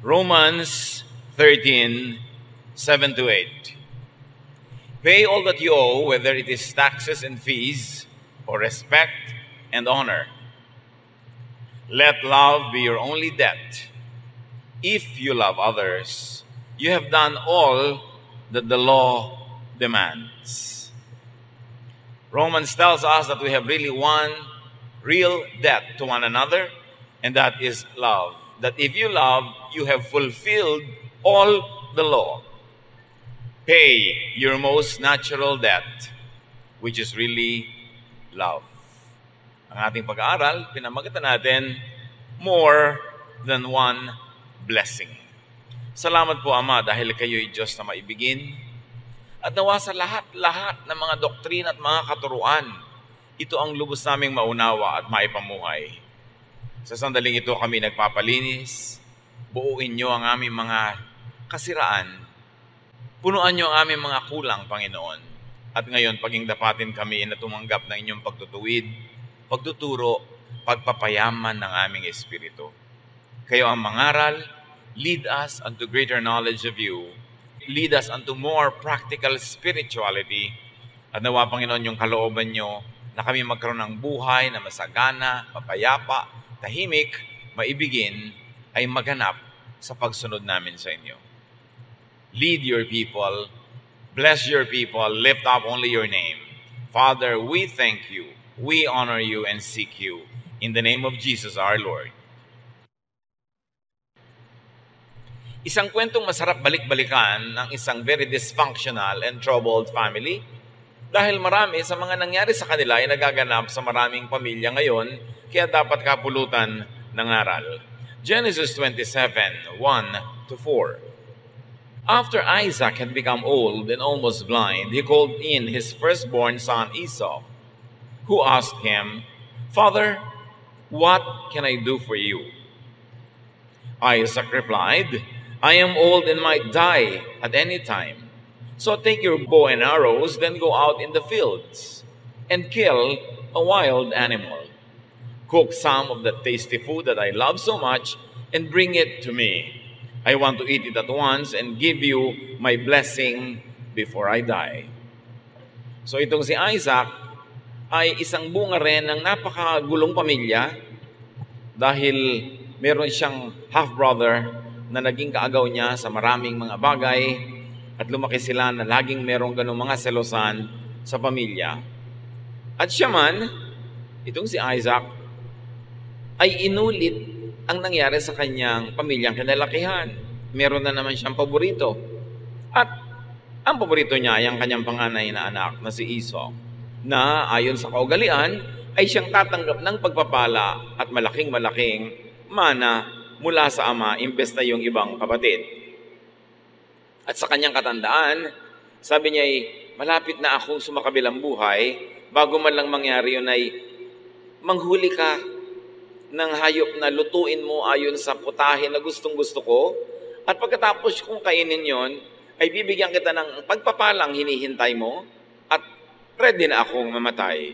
Romans 13:7-8. Pay all that you owe, whether it is taxes and fees, or respect and honor. Let love be your only debt. If you love others, you have done all that the law demands. Romans tells us that we have really one real debt to one another, and that is love. That if you love, you have fulfilled all the law. Pay your most natural debt, which is really love. Ang ating pag-aaral, pinamagatan natin, more than one blessing. Salamat po, Ama, dahil kayo'y Diyos na maibigin. At nawa sa lahat-lahat ng mga doktrina at mga katuruan, ito ang lubos naming maunawa at maipamuhay. Sa sandaling ito kami nagpapalinis, buuin niyo ang aming mga kasiraan, punuan niyo ang aming mga kulang, Panginoon. At ngayon, paging dapatin kami na tumanggap ng inyong pagtutuwid, pagtuturo, pagpapayaman ng aming espiritu. Kayo ang mangaral, lead us unto greater knowledge of you, lead us unto more practical spirituality, at nawa, Panginoon, yung kalooban niyo na kami magkaroon ng buhay na masagana, mapayapa, tahimik, maibigin, ay maganap sa pagsunod namin sa inyo. Lead your people, bless your people, lift up only your name. Father, we thank you, we honor you, and seek you. In the name of Jesus our Lord. Isang kwentong masarap balik-balikan ng isang very dysfunctional and troubled family. Dahil marami sa mga nangyari sa kanila ay nagaganap sa maraming pamilya ngayon, kaya dapat kapulutan ng aral. Genesis 27:1-4. After Isaac had become old and almost blind, he called in his firstborn son Esau, who asked him, "Father, what can I do for you?" Isaac replied, "I am old and might die at any time. So take your bow and arrows, then go out in the fields and kill a wild animal. Cook some of the tasty food that I love so much and bring it to me. I want to eat it at once and give you my blessing before I die." So itong si Isaac ay isang bunga rin ng napakagulong pamilya dahil meron siyang half-brother na naging kaagaw niya sa maraming mga bagay. At lumaki sila na laging merong ganong mga selosan sa pamilya. At siya man, itong si Isaac, ay inulit ang nangyari sa kanyang pamilyang kinalakihan. Meron na naman siyang paborito. At ang paborito niya ay ang kanyang panganay na anak na si Esau, na ayon sa kaugalian ay siyang tatanggap ng pagpapala at malaking-malaking mana mula sa ama imbes na yung ibang kapatid. At sa kanyang katandaan, sabi niya ay, malapit na akong sumakabilang buhay, bago man lang mangyari yun ay, manghuli ka ng hayop na lutuin mo ayon sa putahe na gustong-gusto ko, at pagkatapos kong kainin yon, ay bibigyan kita ng pagpapalang hinihintay mo, at ready na akong mamatay.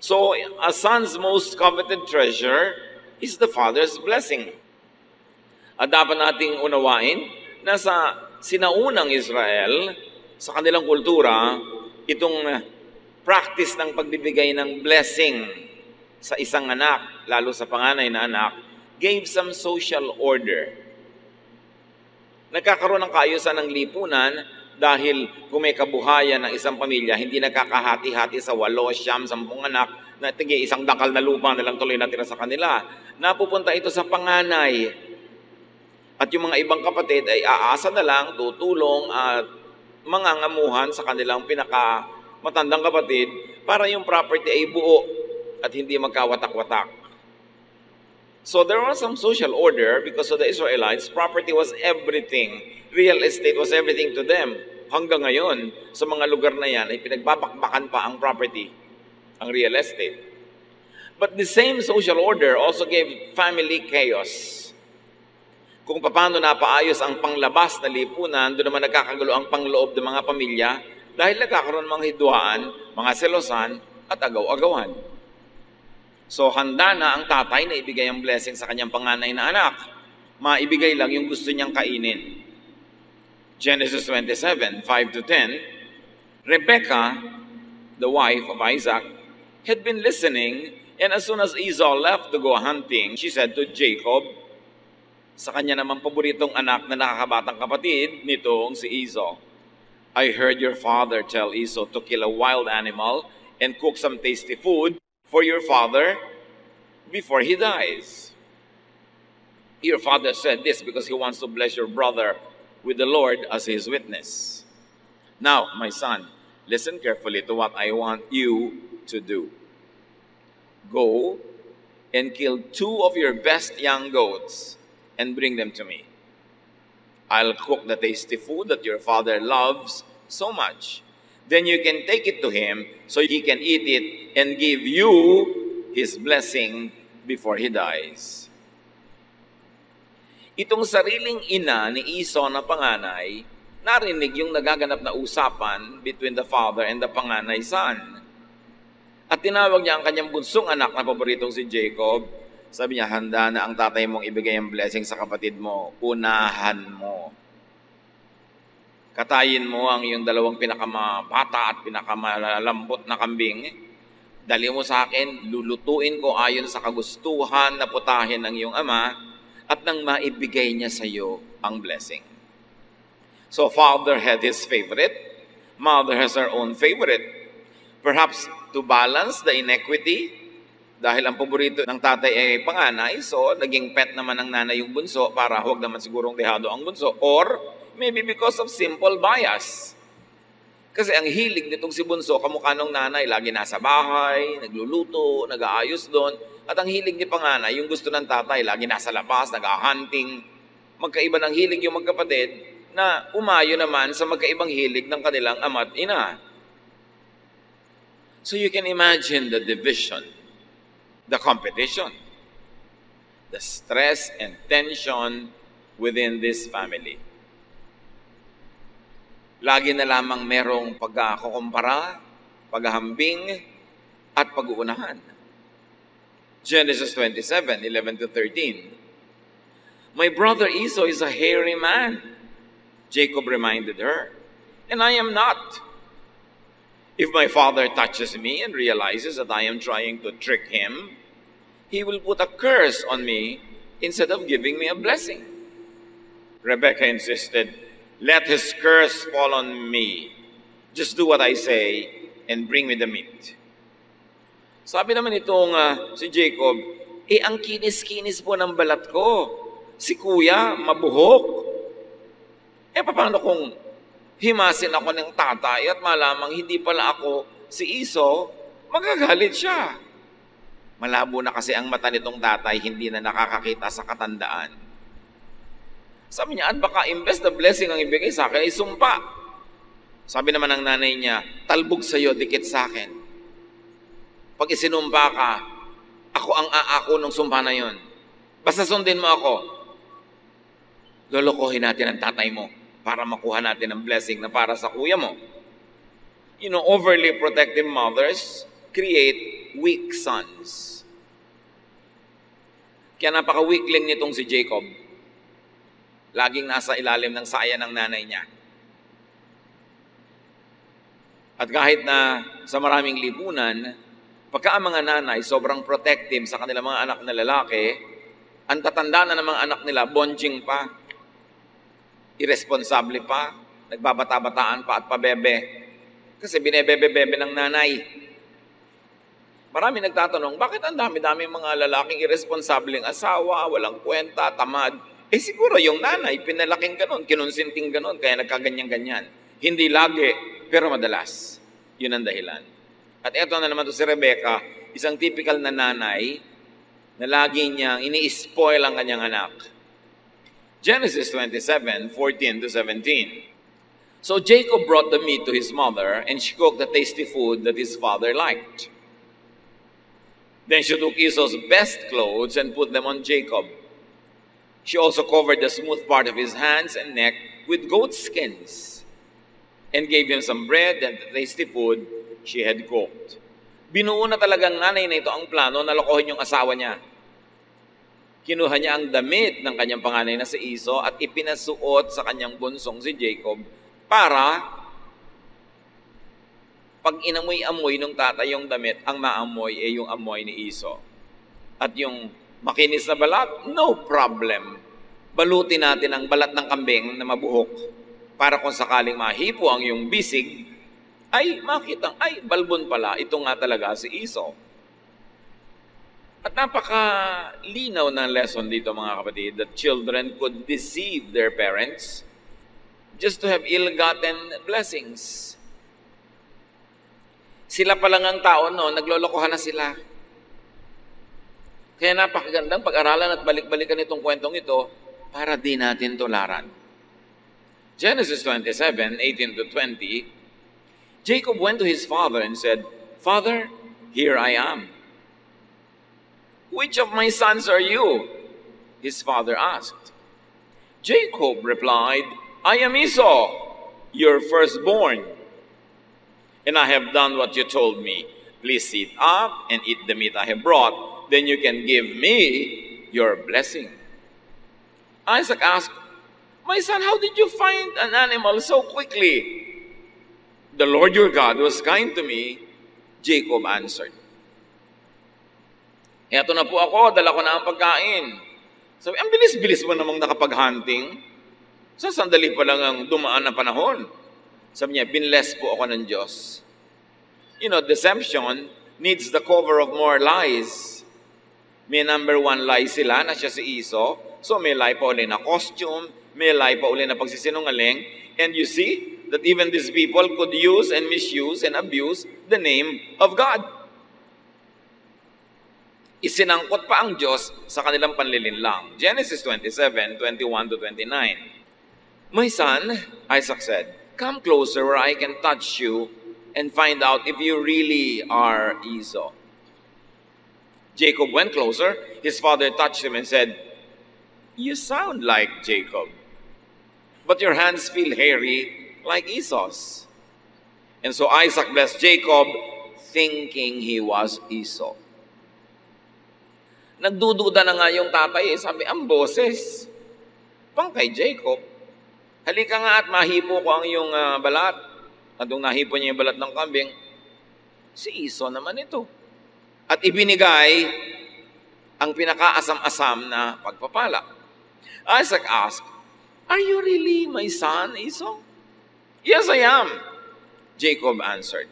So, a son's most coveted treasure is the father's blessing. At dapat nating unawain na sa sinaunang Israel, sa kanilang kultura, itong practice ng pagbibigay ng blessing sa isang anak, lalo sa panganay na anak, gave some social order. Nagkakaroon ng kaayusan ng lipunan dahil kung may kabuhayan ng isang pamilya, hindi nagkakahati-hati sa 8, 9, 10 anak, na isang dangkal na lupa na lang tuloy natira sa kanila. Napupunta ito sa panganay. At yung mga ibang kapatid ay aasa na lang, tutulong at mangangamuhan sa kanilang pinakamatandang kapatid para yung property ay buo at hindi magkawatak-watak. So there was some social order because of the Israelites. Property was everything. Real estate was everything to them. Hanggang ngayon, sa mga lugar na yan, ay pinagbabakbakan pa ang property, ang real estate. But the same social order also gave family chaos. Kung paano napaayos ang panglabas na lipunan, doon naman nagkakagulo ang pangloob ng mga pamilya dahil nagkakaroon ng mga hidwaan, mga selosan at agaw-agawan. So handa na ang tatay na ibigay ang blessing sa kanyang panganay na anak. maibigay lang yung gusto niyang kainin. Genesis 27, 5 to 10, Rebekah, the wife of Isaac, had been listening, and as soon as Esau left to go hunting, she said to Jacob, sa kanya naman paboritong anak na nakakabatang kapatid nitong si Esau, I heard your father tell Esau to kill a wild animal and cook some tasty food for your father before he dies. Your father said this because he wants to bless your brother with the Lord as his witness. Now, my son, listen carefully to what I want you to do. Go and kill 2 of your best young goats and bring them to me. I'll cook the tasty food that your father loves so much. Then you can take it to him so he can eat it and give you his blessing before he dies. Itong sariling ina ni Esau na panganay, narinig yung nagaganap na usapan between the father and the panganay son. At tinawag niya ang kanyang bunsong anak na paboritong si Jacob. Sabi niya, handa na ang tatay mong ibigay ang blessing sa kapatid mo. Unahan mo. Katayin mo ang iyong 2 pinakamabata at pinakamalambot na kambing. Dali mo sa akin, lulutuin ko ayon sa kagustuhan na putahin ng iyong ama at nang maibigay niya sa iyo ang blessing. So father had his favorite, mother has her own favorite. Perhaps to balance the inequity, dahil ang paborito ng tatay ay panganay, so naging pet naman ng nanay yung bunso para huwag naman sigurong dehado ang bunso. Or maybe because of simple bias. Kasi ang hilig nitong si bunso, kamukha ng nanay, lagi nasa bahay, nagluluto, nag-aayos doon. At ang hilig ni panganay, yung gusto ng tatay, lagi nasa labas, nag-hunting. Magkaiba ng hilig yung magkapatid na umayo naman sa magkaibang hilig ng kanilang ama at ina. So you can imagine the division, the competition, the stress and tension within this family. Lagi na lamang merong pagkakumpara, paghahambing, at pag-uunahan. Genesis 27, 11 to 13. My brother Esau is a hairy man, Jacob reminded her, and I am not. If my father touches me and realizes that I am trying to trick him, he will put a curse on me instead of giving me a blessing. Rebekah insisted, let his curse fall on me. Just do what I say and bring me the meat. Sabi naman itong si Jacob, ang kinis-kinis po ng balat ko. Si kuya, mabuhok. Paano kung himasin ako ng tatay at malamang hindi pala ako si Esau, magagalit siya. Malabo na kasi ang mata nitong tatay, hindi na nakakakita sa katandaan. Sabi niya, at baka imbes na blessing ang ibigay sa akin, ay sumpa. Sabi naman ng nanay niya, talbog sa'yo, dikit sa akin. Pag isinumpa ka, ako ang aako ng sumpa na yon. Basta sundin mo ako. Lolokohin natin ang tatay mo para makuha natin ang blessing na para sa kuya mo. You know, overly protective mothers create weak sons. Kaya napaka-weakling nitong si Jacob. Laging nasa ilalim ng saya ng nanay niya. At kahit na sa maraming lipunan, pagka ang mga nanay sobrang protective sa kanilang mga anak na lalaki, ang tatanda na ng mga anak nila, bonjing pa, irresponsable pa, nagbabata-bataan pa at pabebe. Kasi binebebe-bebe ng nanay. Marami nagtatanong, bakit ang dami-dami mga lalaking irresponsableng asawa, walang kwenta, tamad? Siguro yung nanay, pinalaking ganon, kinonsinting ganon, kaya nagkaganyan-ganyan. Hindi lagi, pero madalas. Yun ang dahilan. At eto na naman to si Rebekah, isang typical na nanay na lagi niyang ini-spoil ang kanyang anak. Genesis 27, 14 to 17. So Jacob brought the meat to his mother, and she cooked the tasty food that his father liked. Then she took Esau's best clothes and put them on Jacob. She also covered the smooth part of his hands and neck with goat skins and gave him some bread and the tasty food she had cooked. Binuo na talagang nanay na ito ang plano na lokohin yung asawa niya. Kinuha niya ang damit ng kanyang panganay na si Esau at ipinasuot sa kanyang bunsong si Jacob para pag inamoy-amoy ng tatay yung damit, ang maamoy ay yung amoy ni Esau. At yung makinis na balat, no problem. Balutin natin ang balat ng kambing na mabuhok para kung sakaling mahipo ang yung bisig, ay makita, ay balbon pala, ito nga talaga si Esau. At napakalinaw ng lesson dito mga kapatid, that children could deceive their parents just to have ill-gotten blessings. Sila pa lang ang tao, no, naglolokohan na sila. Kaya napakagandang pag-aralan at balik-balikan itong kwentong ito para di natin tularan. Genesis 27:18-20, Jacob went to his father and said, "Father, here I am." "Which of my sons are you?" his father asked. Jacob replied, "I am Esau, your firstborn. And I have done what you told me. Please sit up and eat the meat I have brought. Then you can give me your blessing." Isaac asked, "My son, how did you find an animal so quickly?" "The Lord your God was kind to me," Jacob answered. "Eto na po ako, dala ko na ang pagkain." Sabi, ang bilis-bilis mo namang nakapag-hunting. Sa sandali pa lang ang dumaan na panahon. Sabi niya, binless po ako ng Diyos. You know, deception needs the cover of more lies. May number one lie sila na siya si Esau. So may lie pa uli na costume, may lie pa uli na pagsisinungaling. And you see that even these people could use and misuse and abuse the name of God. Isinangkot pa ang Diyos sa kanilang panlilinlang. Genesis 27:21-29. "My son," Isaac said, "come closer where I can touch you and find out if you really are Esau." Jacob went closer. His father touched him and said, "You sound like Jacob, but your hands feel hairy like Esau's." And so Isaac blessed Jacob, thinking he was Esau. Nagdududa na nga yung tatay. Sabi, ang boses, pang kay Jacob. "Halika nga at mahipo ko ang iyong balat." At nung nahipo niya yung balat ng kambing, si Esau naman ito. At ibinigay ang pinakaasam-asam na pagpapala. Isaac asked, "Are you really my son, Esau?" "Yes, I am," Jacob answered.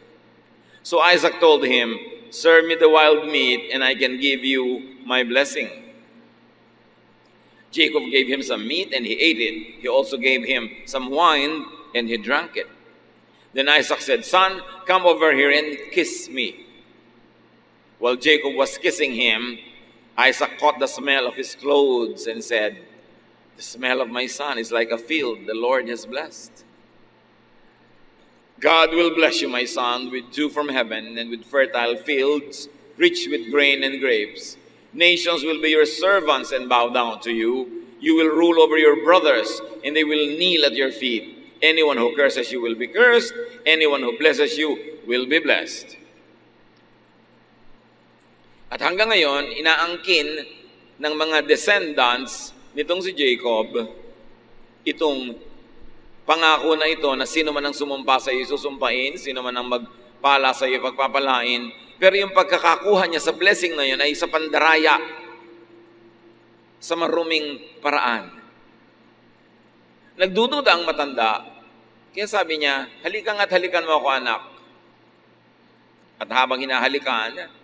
So Isaac told him, "Serve me the wild meat, and I can give you my blessing." Jacob gave him some meat, and he ate it. He also gave him some wine, and he drank it. Then Isaac said, "Son, come over here and kiss me." While Jacob was kissing him, Isaac caught the smell of his clothes and said, "The smell of my son is like a field the Lord has blessed." "God will bless you, my son, with dew from heaven and with fertile fields, rich with grain and grapes. Nations will be your servants and bow down to you. You will rule over your brothers, and they will kneel at your feet. Anyone who curses you will be cursed. Anyone who blesses you will be blessed." At hanggang ngayon, inaangkin ng mga descendants nitong si Jacob, itong pangako na ito na sino man ang sumumpa sa iyo susumpain, sino man ang magpala sa iyo pagpapalain. Pero yung pagkakakuha niya sa blessing na yun ay sa pandaraya, sa maruming paraan. Nagdududa ang matanda, kaya sabi niya, "Halika nga't halikan mo ako, anak." At habang hinahalikan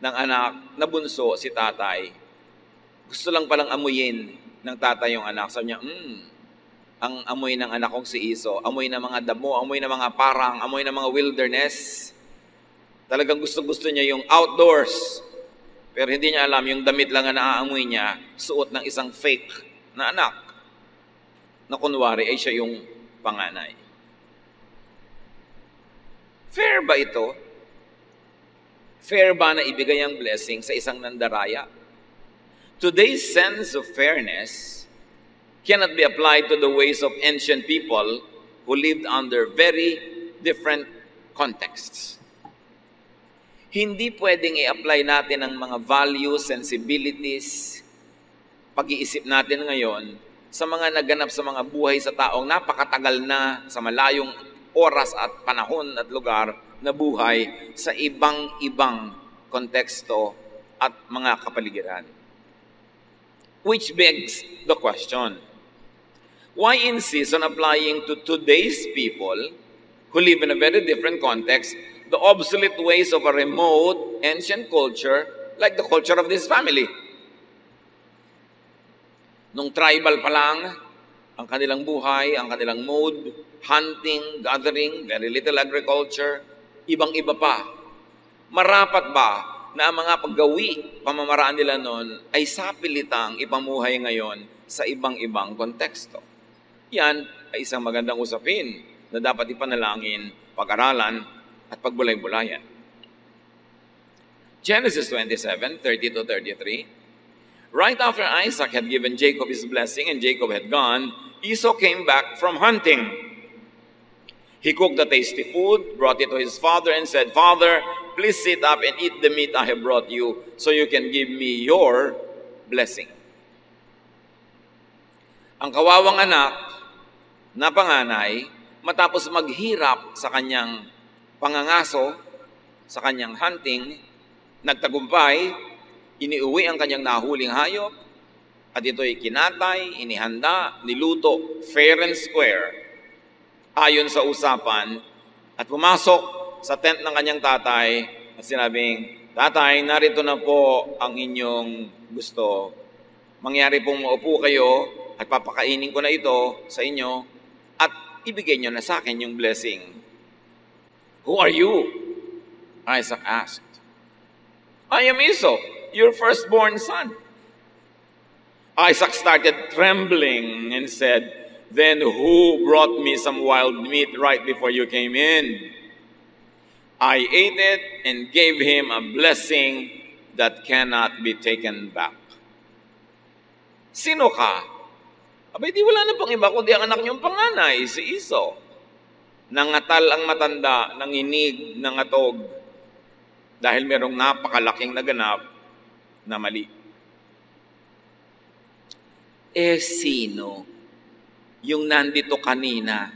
ng anak na bunso si tatay, gusto lang palang amuyin ng tatay yung anak. Sabi niya, ang amoy ng anak kong si Esau, amoy ng mga damo, amoy ng mga parang, amoy ng mga wilderness. Talagang gusto-gusto niya yung outdoors. Pero hindi niya alam, yung damit lang na naaamoy niya, suot ng isang fake na anak, na kunwari ay siya yung panganay. Fair ba ito? Fair ba na ibigay ang blessing sa isang nandaraya? Today's sense of fairness cannot be applied to the ways of ancient people who lived under very different contexts. Hindi pwedeng i-apply natin ang mga values, sensibilities, pag-iisip natin ngayon sa mga naganap sa mga buhay sa taong napakatagal na sa malayong oras at panahon at lugar na buhay sa ibang-ibang konteksto at mga kapaligiran. Which begs the question, why insist on applying to today's people who live in a very different context the obsolete ways of a remote, ancient culture like the culture of this family? Nung tribal pa lang, ang kanilang buhay, ang kanilang mode, hunting, gathering, very little agriculture, ibang-iba pa. Marapat ba na ang mga paggawi, pamamaraan nila noon ay sapilitang ipamuhay ngayon sa ibang-ibang konteksto? Yan ay isang magandang usapin na dapat ipanalangin, pag-aralan, at pagbulay-bulayan. Genesis 27:30-33. Right after Isaac had given Jacob his blessing and Jacob had gone, Esau came back from hunting. He cooked the tasty food, brought it to his father, and said, "Father, please sit up and eat the meat I have brought you, so you can give me your blessing." Ang kawawang anak na panganay, matapos maghirap sa kanyang pangangaso, sa kanyang hunting, nagtagumpay, iniuwi ang kanyang nahuling hayop, at ito'y kinatay, inihanda, niluto, fair and square, ayon sa usapan, at pumasok sa tent ng kanyang tatay at sinabing, "Tatay, narito na po ang inyong gusto. Mangyari pong maupo kayo at papakainin ko na ito sa inyo at ibigay nyo na sa akin yung blessing." "Who are you?" Isaac asked. "I am Esau, your firstborn son." Isaac started trembling and said, "Then who brought me some wild meat right before you came in? I ate it and gave him a blessing that cannot be taken back." "Sino ka?" "Abay, di wala na pang iba kundi ang anak niyong panganay, si Esau." Nangatal ang matanda, nanginig, nangatog, dahil merong napakalaking naganap na mali. Sino yung nandito kanina?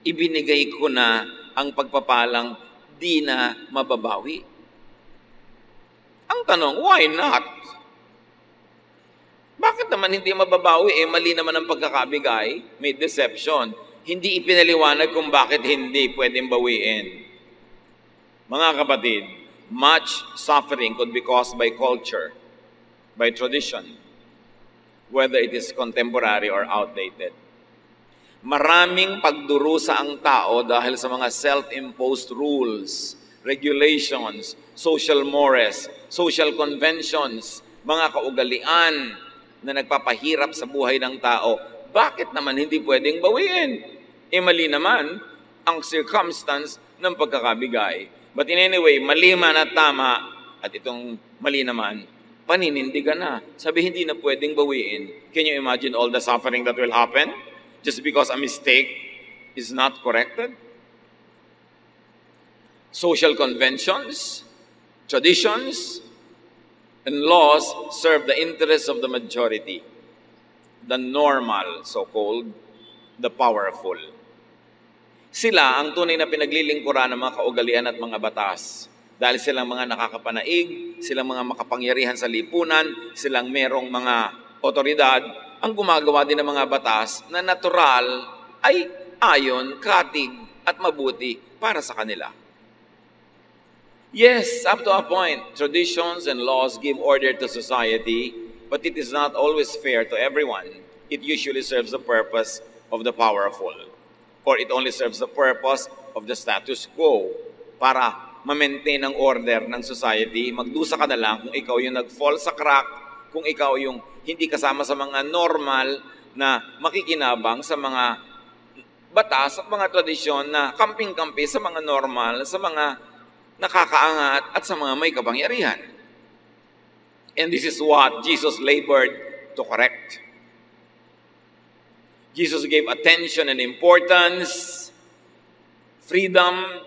Ibinigay ko na ang pagpapalang di na mababawi. Ang tanong, why not? Bakit naman hindi mababawi? Mali naman ang pagkakabigay, may deception. Hindi ipinaliwanag kung bakit hindi pwedeng bawiin. Mga kapatid, much suffering could be caused by culture, by tradition, whether it is contemporary or outdated. Maraming pagdurusa ang tao dahil sa mga self-imposed rules, regulations, social mores, social conventions, mga kaugalian na nagpapahirap sa buhay ng tao. Bakit naman hindi pwedeng bawiin? Mali naman ang circumstance ng pagkakabigay. But in any way, mali man at tama, at itong mali naman, paninindigan na. Sabi, hindi na pwedeng bawiin. Can you imagine all the suffering that will happen just because a mistake is not corrected? Social conventions, traditions, and laws serve the interests of the majority, the normal, so-called, the powerful. Sila ang tunay na pinaglilingkuran ng mga kaugalian at mga batas. Dahil silang mga nakakapanaig, silang mga makapangyarihan sa lipunan, silang merong mga otoridad, ang gumagawa din ng mga batas na natural ay ayon, katig at mabuti para sa kanila. Yes, up to a point, traditions and laws give order to society, but it is not always fair to everyone. It usually serves the purpose of the powerful, or it only serves the purpose of the status quo para ma-maintain ang order ng society. Magdusa ka na lang kung ikaw yung nag-fall sa crack, kung ikaw yung hindi kasama sa mga normal na makikinabang sa mga batas at mga tradisyon na kamping-kampi sa mga normal, sa mga nakakaangat at sa mga may kapangyarihan. And this is what Jesus labored to correct. Jesus gave attention and importance, freedom,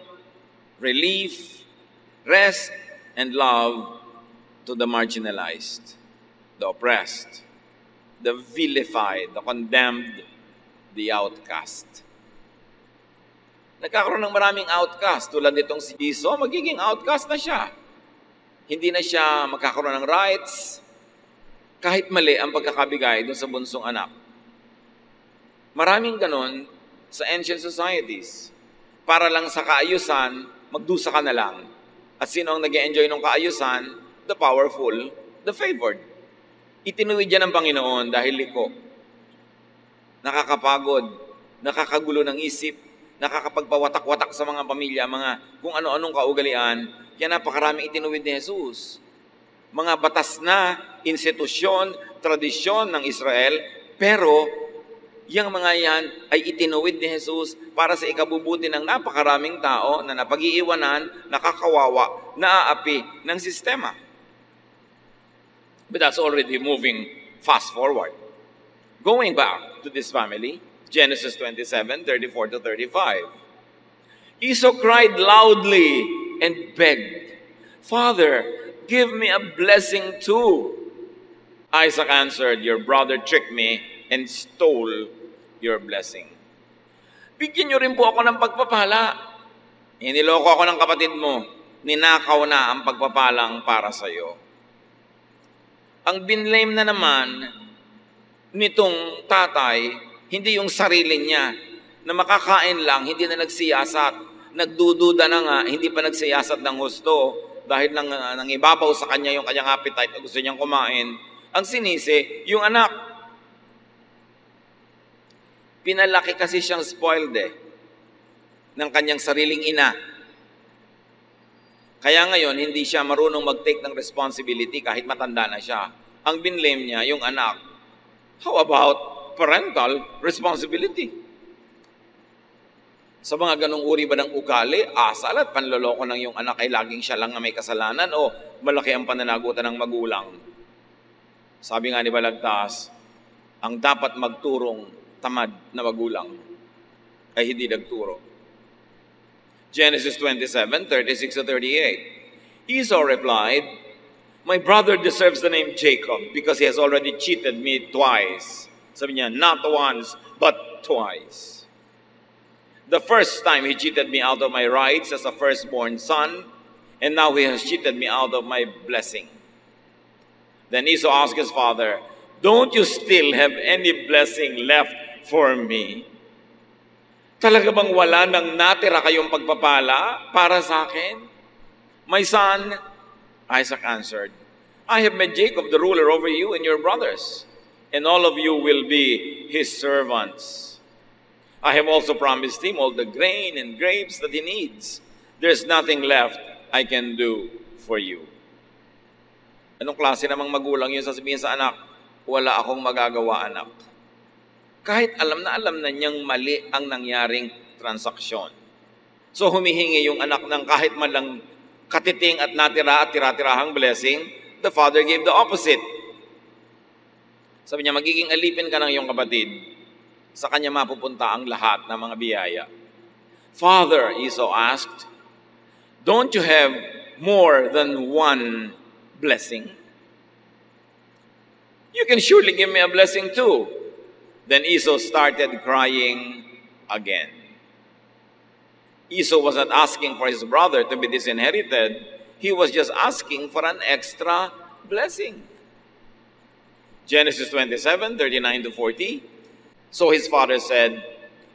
relief, rest, and love to the marginalized, the oppressed, the vilified, the condemned, the outcast. Nagkakaroon ng maraming outcast. Tulad nitong si Esau, magiging outcast na siya. Hindi na siya magkakaroon ng rights, kahit mali ang pagkakabigay doon sa bunsong anak. Maraming ganon sa ancient societies. Para lang sa kaayusan, magdusa ka na lang. At sino ang nag-enjoy ng kaayusan? The powerful, the favored. Itinuwid yan ng Panginoon dahil liko. Nakakapagod, nakakagulo ng isip, nakakapagpawatak-watak sa mga pamilya, mga kung ano-anong kaugalian, kaya napakaraming itinuwid ni Jesus. Mga batas na, institusyon, tradisyon ng Israel, pero yung mga yan ay itinuwid ni Jesus para sa ikabubuti ng napakaraming tao na napag-iiwanan, nakakawawa, naaapi ng sistema. But that's already moving fast forward. Going back to this family, Genesis 27:34-35. Esau cried loudly and begged, "Father, give me a blessing too." Isaac answered, "Your brother tricked me and stole your blessing." Bigyan niyo rin po ako ng pagpapala. Iniloko ako ng kapatid mo. Ninakaw na ang pagpapalang para sa iyo. Ang binlame na naman nitong tatay, hindi yung sarili niya, na makakain lang, hindi na nagsiyasat. Nagdududa na nga, hindi pa nagsiyasat ng husto dahil nangibabaw sa kanya yung kanyang appetite at gusto niyang kumain. Ang sinisi, yung anak. Pinalaki kasi siyang spoiled ng kanyang sariling ina. Kaya ngayon, hindi siya marunong mag-take ng responsibility kahit matanda na siya. Ang binlame niya, yung anak. How about parental responsibility? Sa mga ganong uri ba ng ugali, asal at panloloko ng yung anak ay laging siya lang na may kasalanan o malaki ang pananagutan ng magulang? Sabi nga ni Balagtas, ang dapat magturong tamad na magulang ay hindi nagturo. Genesis 27:36-38. Esau replied, "My brother deserves the name Jacob because he has already cheated me twice." Sabi niya, not once, but twice. The first time he cheated me out of my rights as a firstborn son, and now he has cheated me out of my blessing. Then Esau asked his father, "Don't you still have any blessing left for me?" Talaga bang wala nang natira kayong pagpapala para sa akin? "My son," Isaac answered, "I have made Jacob the ruler over you and your brothers, and all of you will be his servants. I have also promised him all the grain and grapes that he needs. There's nothing left I can do for you." Anong klase namang magulang yun sasabihin sa anak? Wala akong magagawa, anak. Kahit alam na niyang mali ang nangyaring transaksyon. So humihingi yung anak ng kahit malang katiting at natira at tira-tirahang blessing, the father gave the opposite. Sabi niya, magiging alipin ka ng iyong kapatid. Sa kanya mapupunta ang lahat ng mga biyaya. "Father," Esau asked, "don't you have more than one blessing? You can surely give me a blessing too." Then Esau started crying again. Esau was not asking for his brother to be disinherited. He was just asking for an extra blessing. Genesis 27:39-40. So his father said,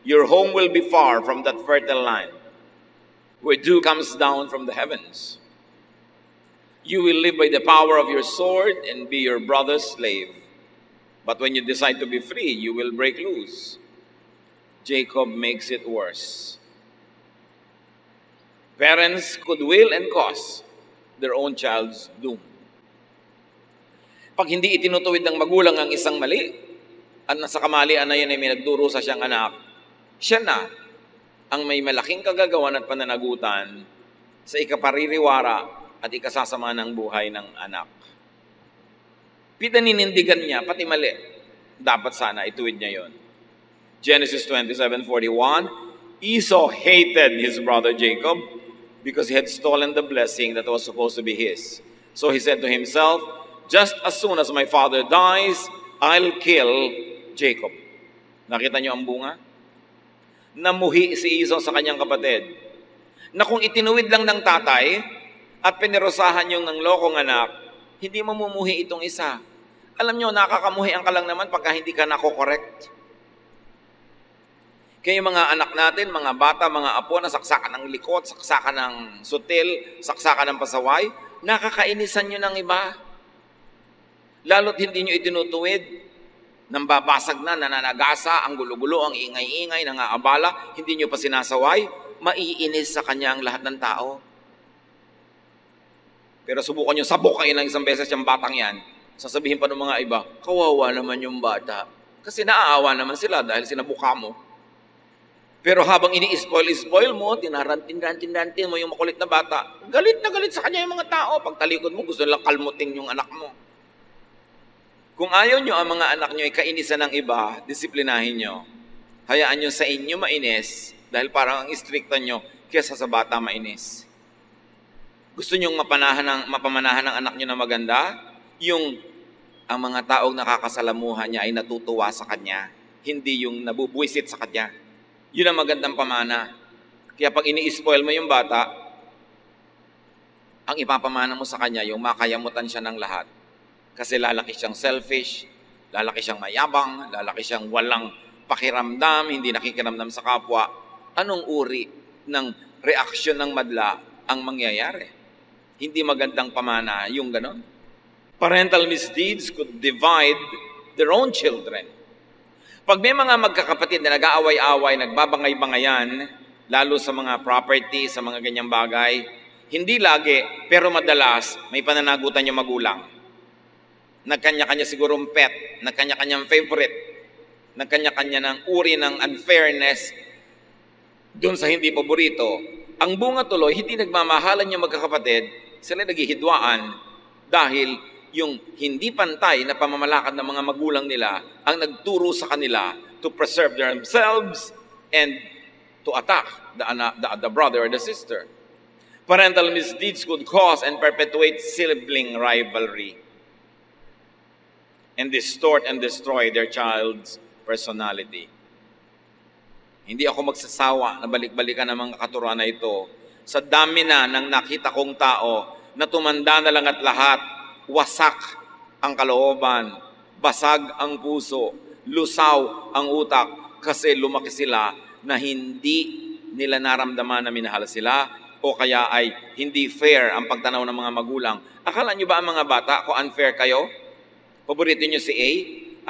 "Your home will be far from that fertile land, where dew comes down from the heavens. You will live by the power of your sword and be your brother's slave. But when you decide to be free, you will break loose." Jacob makes it worse. Parents could will and cause their own child's doom. Pag hindi itinutuwid ng magulang ang isang mali, at nasa kamalian na yun ay may nagdurusa siyang anak, siya na ang may malaking kagagawan at pananagutan sa ikapaririwara at ikasasama ng buhay ng anak. Pinaninindigan niya, pati mali. Dapat sana ituwid niya yon. Genesis 27:41, Esau hated his brother Jacob because he had stolen the blessing that was supposed to be his. So he said to himself, "Just as soon as my father dies, I'll kill Jacob. Nakita niyo ang bunga? Namuhi si Esau sa kanyang kapatid na kung itinuwid lang ng tatay at pinirosahan yung ng lokong anak, hindi mamumuhi itong isa. Alam niyo, nakakamuhian ka lang naman pagka hindi ka nako-correct. Kaya yung mga anak natin, mga bata, mga apo, na saksakan ng likot, saksakan ng sutil, saksakan ng pasaway, nakakainisan nyo ng iba. Lalo't hindi nyo itinutuwid, nang babasag na, nananagasa, ang gulo-gulo, ang ingay-ingay, nangaabala, hindi nyo pa sinasaway, maiinis sa kanya ang lahat ng tao. Pero subukan nyo, sabukain ng isang beses yung batang yan, sasabihin pa ng mga iba, kawawa naman yung bata. Kasi naaawa naman sila dahil sinabuka mo. Pero habang ini-spoil mo, tinarantin mo yung makulit na bata, galit na galit sa kanya yung mga tao. Pag talikod mo, gusto nilang kalmutin yung anak mo. Kung ayaw nyo ang mga anak nyo ay kainisan ng iba, disiplinahin nyo. Hayaan nyo sa inyo mainis, dahil parang ang istrikta nyo, kesa sa bata mainis. Gusto nyo mapamanahan ng anak nyo na maganda? Yung ang mga taong nakakasalamuhan niya ay natutuwa sa kanya, hindi yung nabubwisit sa kanya. Yun ang magandang pamana. Kaya pag ini-spoil mo yung bata, ang ipapamana mo sa kanya, yung makayamutan siya ng lahat. Kasi lalaki siyang selfish, lalaki siyang mayabang, lalaki siyang walang pakiramdam, hindi nakikiramdam sa kapwa. Anong uri ng reaksyon ng madla ang mangyayari? Hindi magandang pamana yung ganon. Parental misdeeds could divide their own children. Pag may mga magkakapatid na nag-aaway-away, nagbabangay-bangayan, lalo sa mga property, sa mga ganyang bagay, hindi lagi, pero madalas, may pananagutan yung magulang. Nagkanya-kanya sigurong pet, nagkanya-kanyang favorite, nagkanya-kanya ng uri ng unfairness doon sa hindi paborito. Ang bunga tuloy, hindi nagmamahalan yung magkakapatid, sila naghihidwaan dahil yung hindi pantay na pamamalakad ng mga magulang nila ang nagturo sa kanila to preserve themselves and to attack the brother or the sister. Parental misdeeds could cause and perpetuate sibling rivalry and distort and destroy their child's personality. Hindi ako magsasawa na balik-balikan ng mga katuruan na ito. Sa dami na ng nakita kong tao na tumanda na lang at lahat, wasak ang kalooban, basag ang puso, lusaw ang utak kasi lumaki sila na hindi nila naramdaman na minahal sila o kaya ay hindi fair ang pagtanaw ng mga magulang. Akala nyo ba ang mga bata kung unfair kayo? Paborito nyo si A?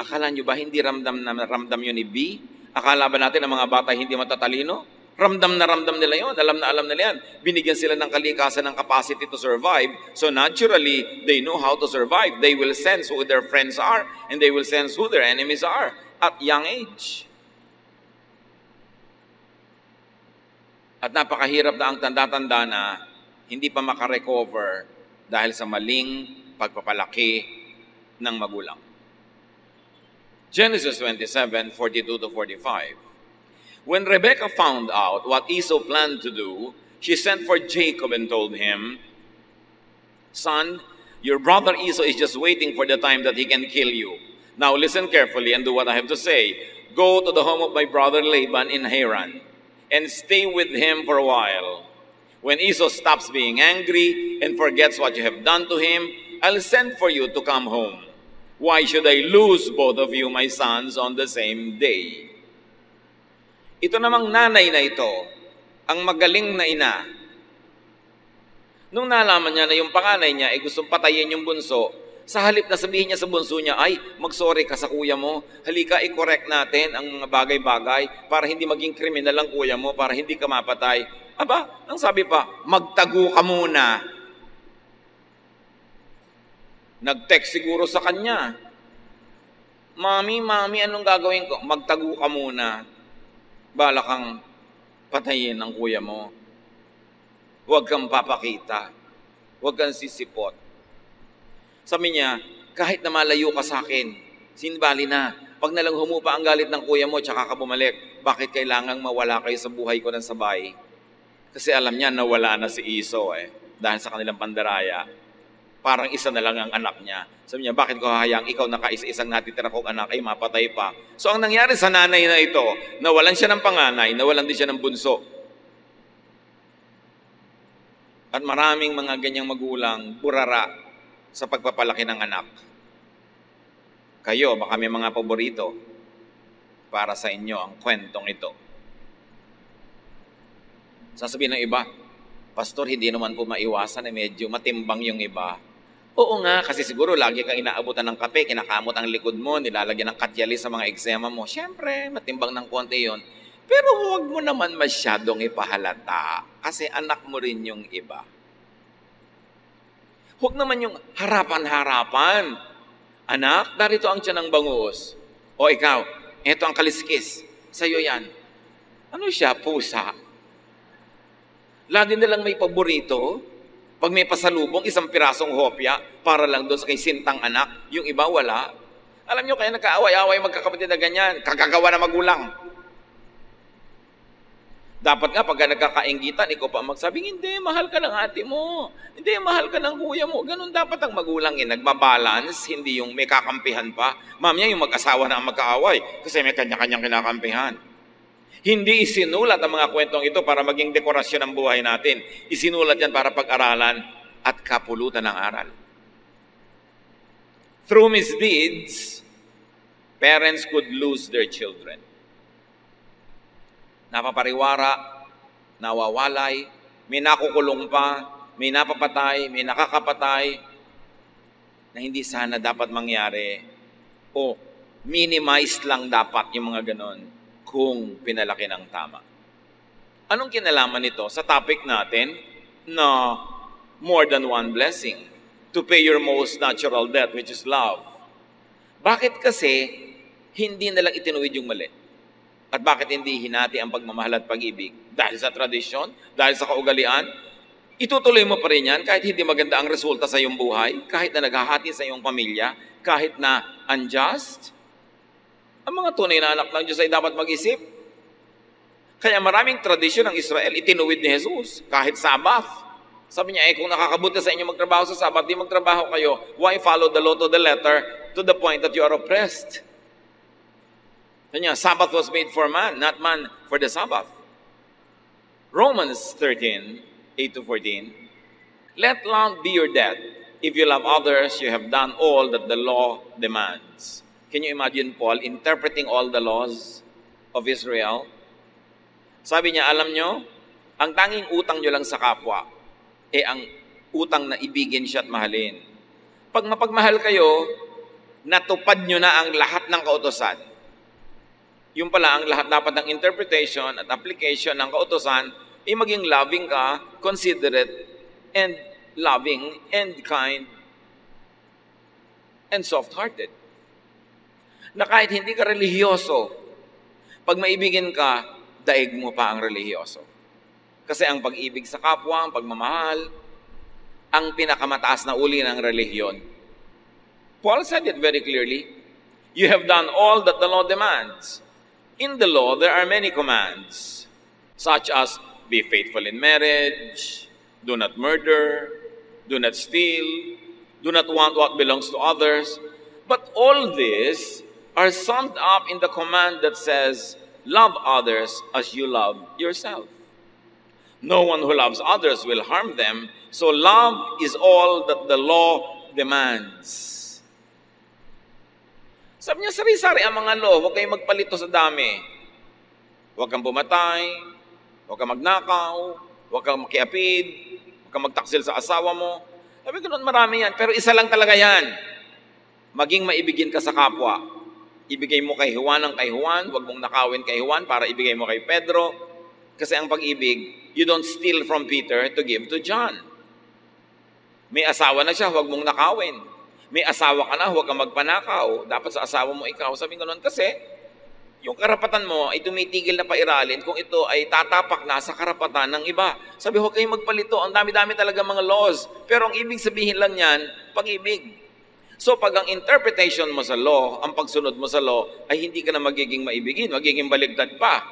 Akala nyo ba hindi ramdam yun ni B? Akala ba natin ang mga bata hindi matatalino? Ramdam na ramdam nila yun, alam na alam nila yan. Binigyan sila ng kalikasan ng capacity to survive. So naturally, they know how to survive. They will sense who their friends are and they will sense who their enemies are at young age. At napakahirap na ang tanda-tanda na hindi pa makarecover dahil sa maling pagpapalaki ng magulang. Genesis 27:42-45. When Rebekah found out what Esau planned to do, she sent for Jacob and told him, "Son, your brother Esau is just waiting for the time that he can kill you. Now listen carefully and do what I have to say. Go to the home of my brother Laban in Haran and stay with him for a while. When Esau stops being angry and forgets what you have done to him, I'll send for you to come home. Why should I lose both of you, my sons, on the same day?" Ito namang nanay na ito, ang magaling na ina. Nung nalaman niya na yung panganay niya ay gustong patayin yung bunso, sa halip na sabihin niya sa bunso niya, ay, mag-sorry ka sa kuya mo, halika i-correct natin ang mga bagay-bagay para hindi maging kriminal ang kuya mo, para hindi ka mapatay. Aba, ang sabi pa, magtago ka muna. Nag-text siguro sa kanya, Mami, anong gagawin ko? Magtago ka muna. Bala kang patayin ang kuya mo. Huwag kang papakita. Huwag kang sisipot. Sabi niya, kahit na malayo ka sa akin, sinbali na. Pag nalang humupa ang galit ng kuya mo, tsaka ka bumalik, bakit kailangang mawala kayo sa buhay ko ng sabay? Kasi alam niya, nawala na si Esau dahil sa kanilang pandaraya. Parang isa na lang ang anak niya. Sabi niya, bakit ko hahayang ikaw nakaisa-isang natitira kong anak ay mapatay pa? So ang nangyari sa nanay na ito, nawalan siya ng panganay, nawalan din siya ng bunso. At maraming mga ganyang magulang burara sa pagpapalaki ng anak. Kayo, baka may mga paborito para sa inyo ang kwentong ito. Sasabihin ng iba, Pastor, hindi naman po maiwasan, medyo matimbang yung iba. Oo nga, kasi siguro lagi kang inaabutan ng kape, kinakamot ang likod mo, nilalagyan ng katyali sa mga eksema mo. Siyempre, matimbang ng konti yun. Pero huwag mo naman masyadong ipahalata kasi anak mo rin yung iba. Huwag naman yung harapan-harapan. Anak, darito ang tiyan ng bangus. O ikaw, eto ang kaliskis. Sa'yo yan. Ano siya? Pusa. Lagi nilang may paborito. Pag may pasalubong, isang pirasong hopya para lang doon sa kay sintang anak. Yung iba, wala. Alam nyo, kaya nagkaaway-away magkakapatid na ganyan. Kagagawa na magulang. Dapat nga, pagka nagkakainggitan, ikaw pa magsabing, hindi, mahal ka ng ate mo. Hindi, mahal ka ng kuya mo. Ganun dapat ang magulang. Nagbabalance, hindi yung may kakampihan pa. Mamaya yung mag-asawa na ang magkaaway kasi may kanya-kanyang kinakampihan. Hindi isinulat ang mga kwentong ito para maging dekorasyon ng buhay natin. Isinulat yan para pag-aralan at kapulutan ng aral. Through misdeeds, parents could lose their children. Napapariwara, nawawalay, may nakukulong pa, may napapatay, may nakakapatay, na hindi sana dapat mangyari o minimized lang dapat yung mga ganon kung pinalaki ng tama. Anong kinalaman nito sa topic natin na more than one blessing to pay your most natural debt, which is love? Bakit kasi hindi nalang itinuwid yung mali? At bakit hindi hinati ang pagmamahal at pag-ibig? Dahil sa tradisyon? Dahil sa kaugalian? Itutuloy mo pa rin yan kahit hindi maganda ang resulta sa iyong buhay, kahit na naghahati sa iyong pamilya, kahit na unjust? Ang mga tunay na anak ng Diyos ay dapat mag-isip. Kaya maraming tradisyon ng Israel, itinuwid ni Jesus, kahit Sabbath. Sabi niya, kung nakakabuti sa inyo magtrabaho sa Sabbath, di magtrabaho kayo. Why follow the law to the letter to the point that you are oppressed? Sabi niya, Sabbath was made for man, not man for the Sabbath. Romans 13:8-14. Let love be your debt. If you love others, you have done all that the law demands. Can you imagine Paul interpreting all the laws of Israel? Sabi niya, alam nyo, ang tanging utang nyo lang sa kapwa, ang utang na ibigin siya at mahalin. Pag mapagmahal kayo, natupad nyo na ang lahat ng kautosan. Yung pala, ang lahat dapat ng interpretation at application ng kautosan, maging loving ka, considerate, and loving, and kind, and soft-hearted. Na kahit hindi ka relihiyoso, pag maibigin ka, daig mo pa ang relihiyoso. Kasi ang pag-ibig sa kapwa, ang pagmamahal, ang pinakamataas na uri ng relihiyon. Paul said it very clearly. You have done all that the law demands. In the law, there are many commands, such as be faithful in marriage, do not murder, do not steal, do not want what belongs to others. But all this are summed up in the command that says, love others as you love yourself. No one who loves others will harm them, so love is all that the law demands. Sabi niya, sari-sari ang mga law, huwag kayong magpalito sa dami. Huwag kang pumatay, huwag kang magnakaw, huwag kang makiapid, huwag kang magtaksil sa asawa mo. Sabi ko, marami yan, pero isa lang talaga yan. Maging maibigin ka sa kapwa. Ibigay mo kay Juan ang kay Juan, huwag mong nakawin kay Juan para ibigay mo kay Pedro. Kasi ang pag-ibig, you don't steal from Peter to give to John. May asawa na siya, huwag mong nakawin. May asawa ka na, huwag kang magpanakaw. Dapat sa asawa mo ikaw. Sabi ko noon kasi, yung karapatan mo ay tumitigil na pairalin kung ito ay tatapak na sa karapatan ng iba. Sabi, huwag kayong magpalito. Ang dami-dami talaga mga laws. Pero ang ibig sabihin lang yan, pag-ibig. So pag ang interpretation mo sa law, ang pagsunod mo sa law, ay hindi ka na magiging maibigin, magiging baligtad pa,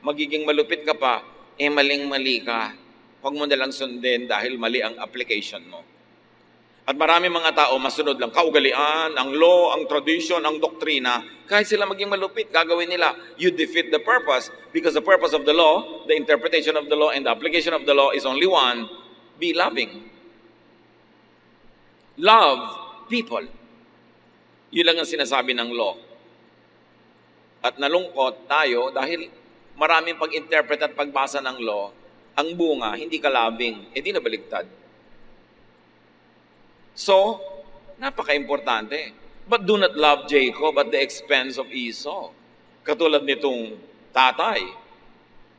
magiging malupit ka pa, maling-mali ka. Huwag mo nalang sundin dahil mali ang application mo. At marami mga tao masunod lang kaugalian, ang law, ang tradition, ang doktrina. Kahit sila maging malupit, gagawin nila. You defeat the purpose because the purpose of the law, the interpretation of the law, and the application of the law is only one: be loving. Love people. Yun lang ang sinasabi ng law. At nalungkot tayo dahil maraming pag-interpret at pagbasa ng law, ang bunga, hindi ka loving, di nabaligtad. So, napaka-importante. But do not love Jacob at the expense of Esau. Katulad nitong tatay,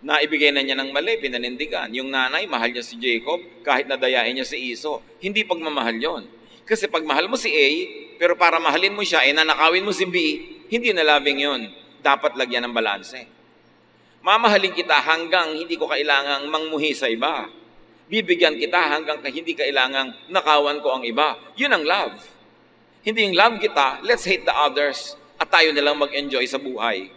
na ibigay na niya ng mali, pinanindigan. Yung nanay, mahal niya si Jacob, kahit nadayain niya si Esau. Hindi pagmamahal yon. Kasi pag mahal mo si A, pero para mahalin mo siya, nanakawin mo si B, hindi na loving yon. Dapat lagyan ng balanse. Mamahalin kita hanggang hindi ko kailangang mangmuhi sa iba. Bibigyan kita hanggang hindi kailangang nakawan ko ang iba. Yun ang love. Hindi yung love kita, let's hate the others, at tayo nilang mag-enjoy sa buhay.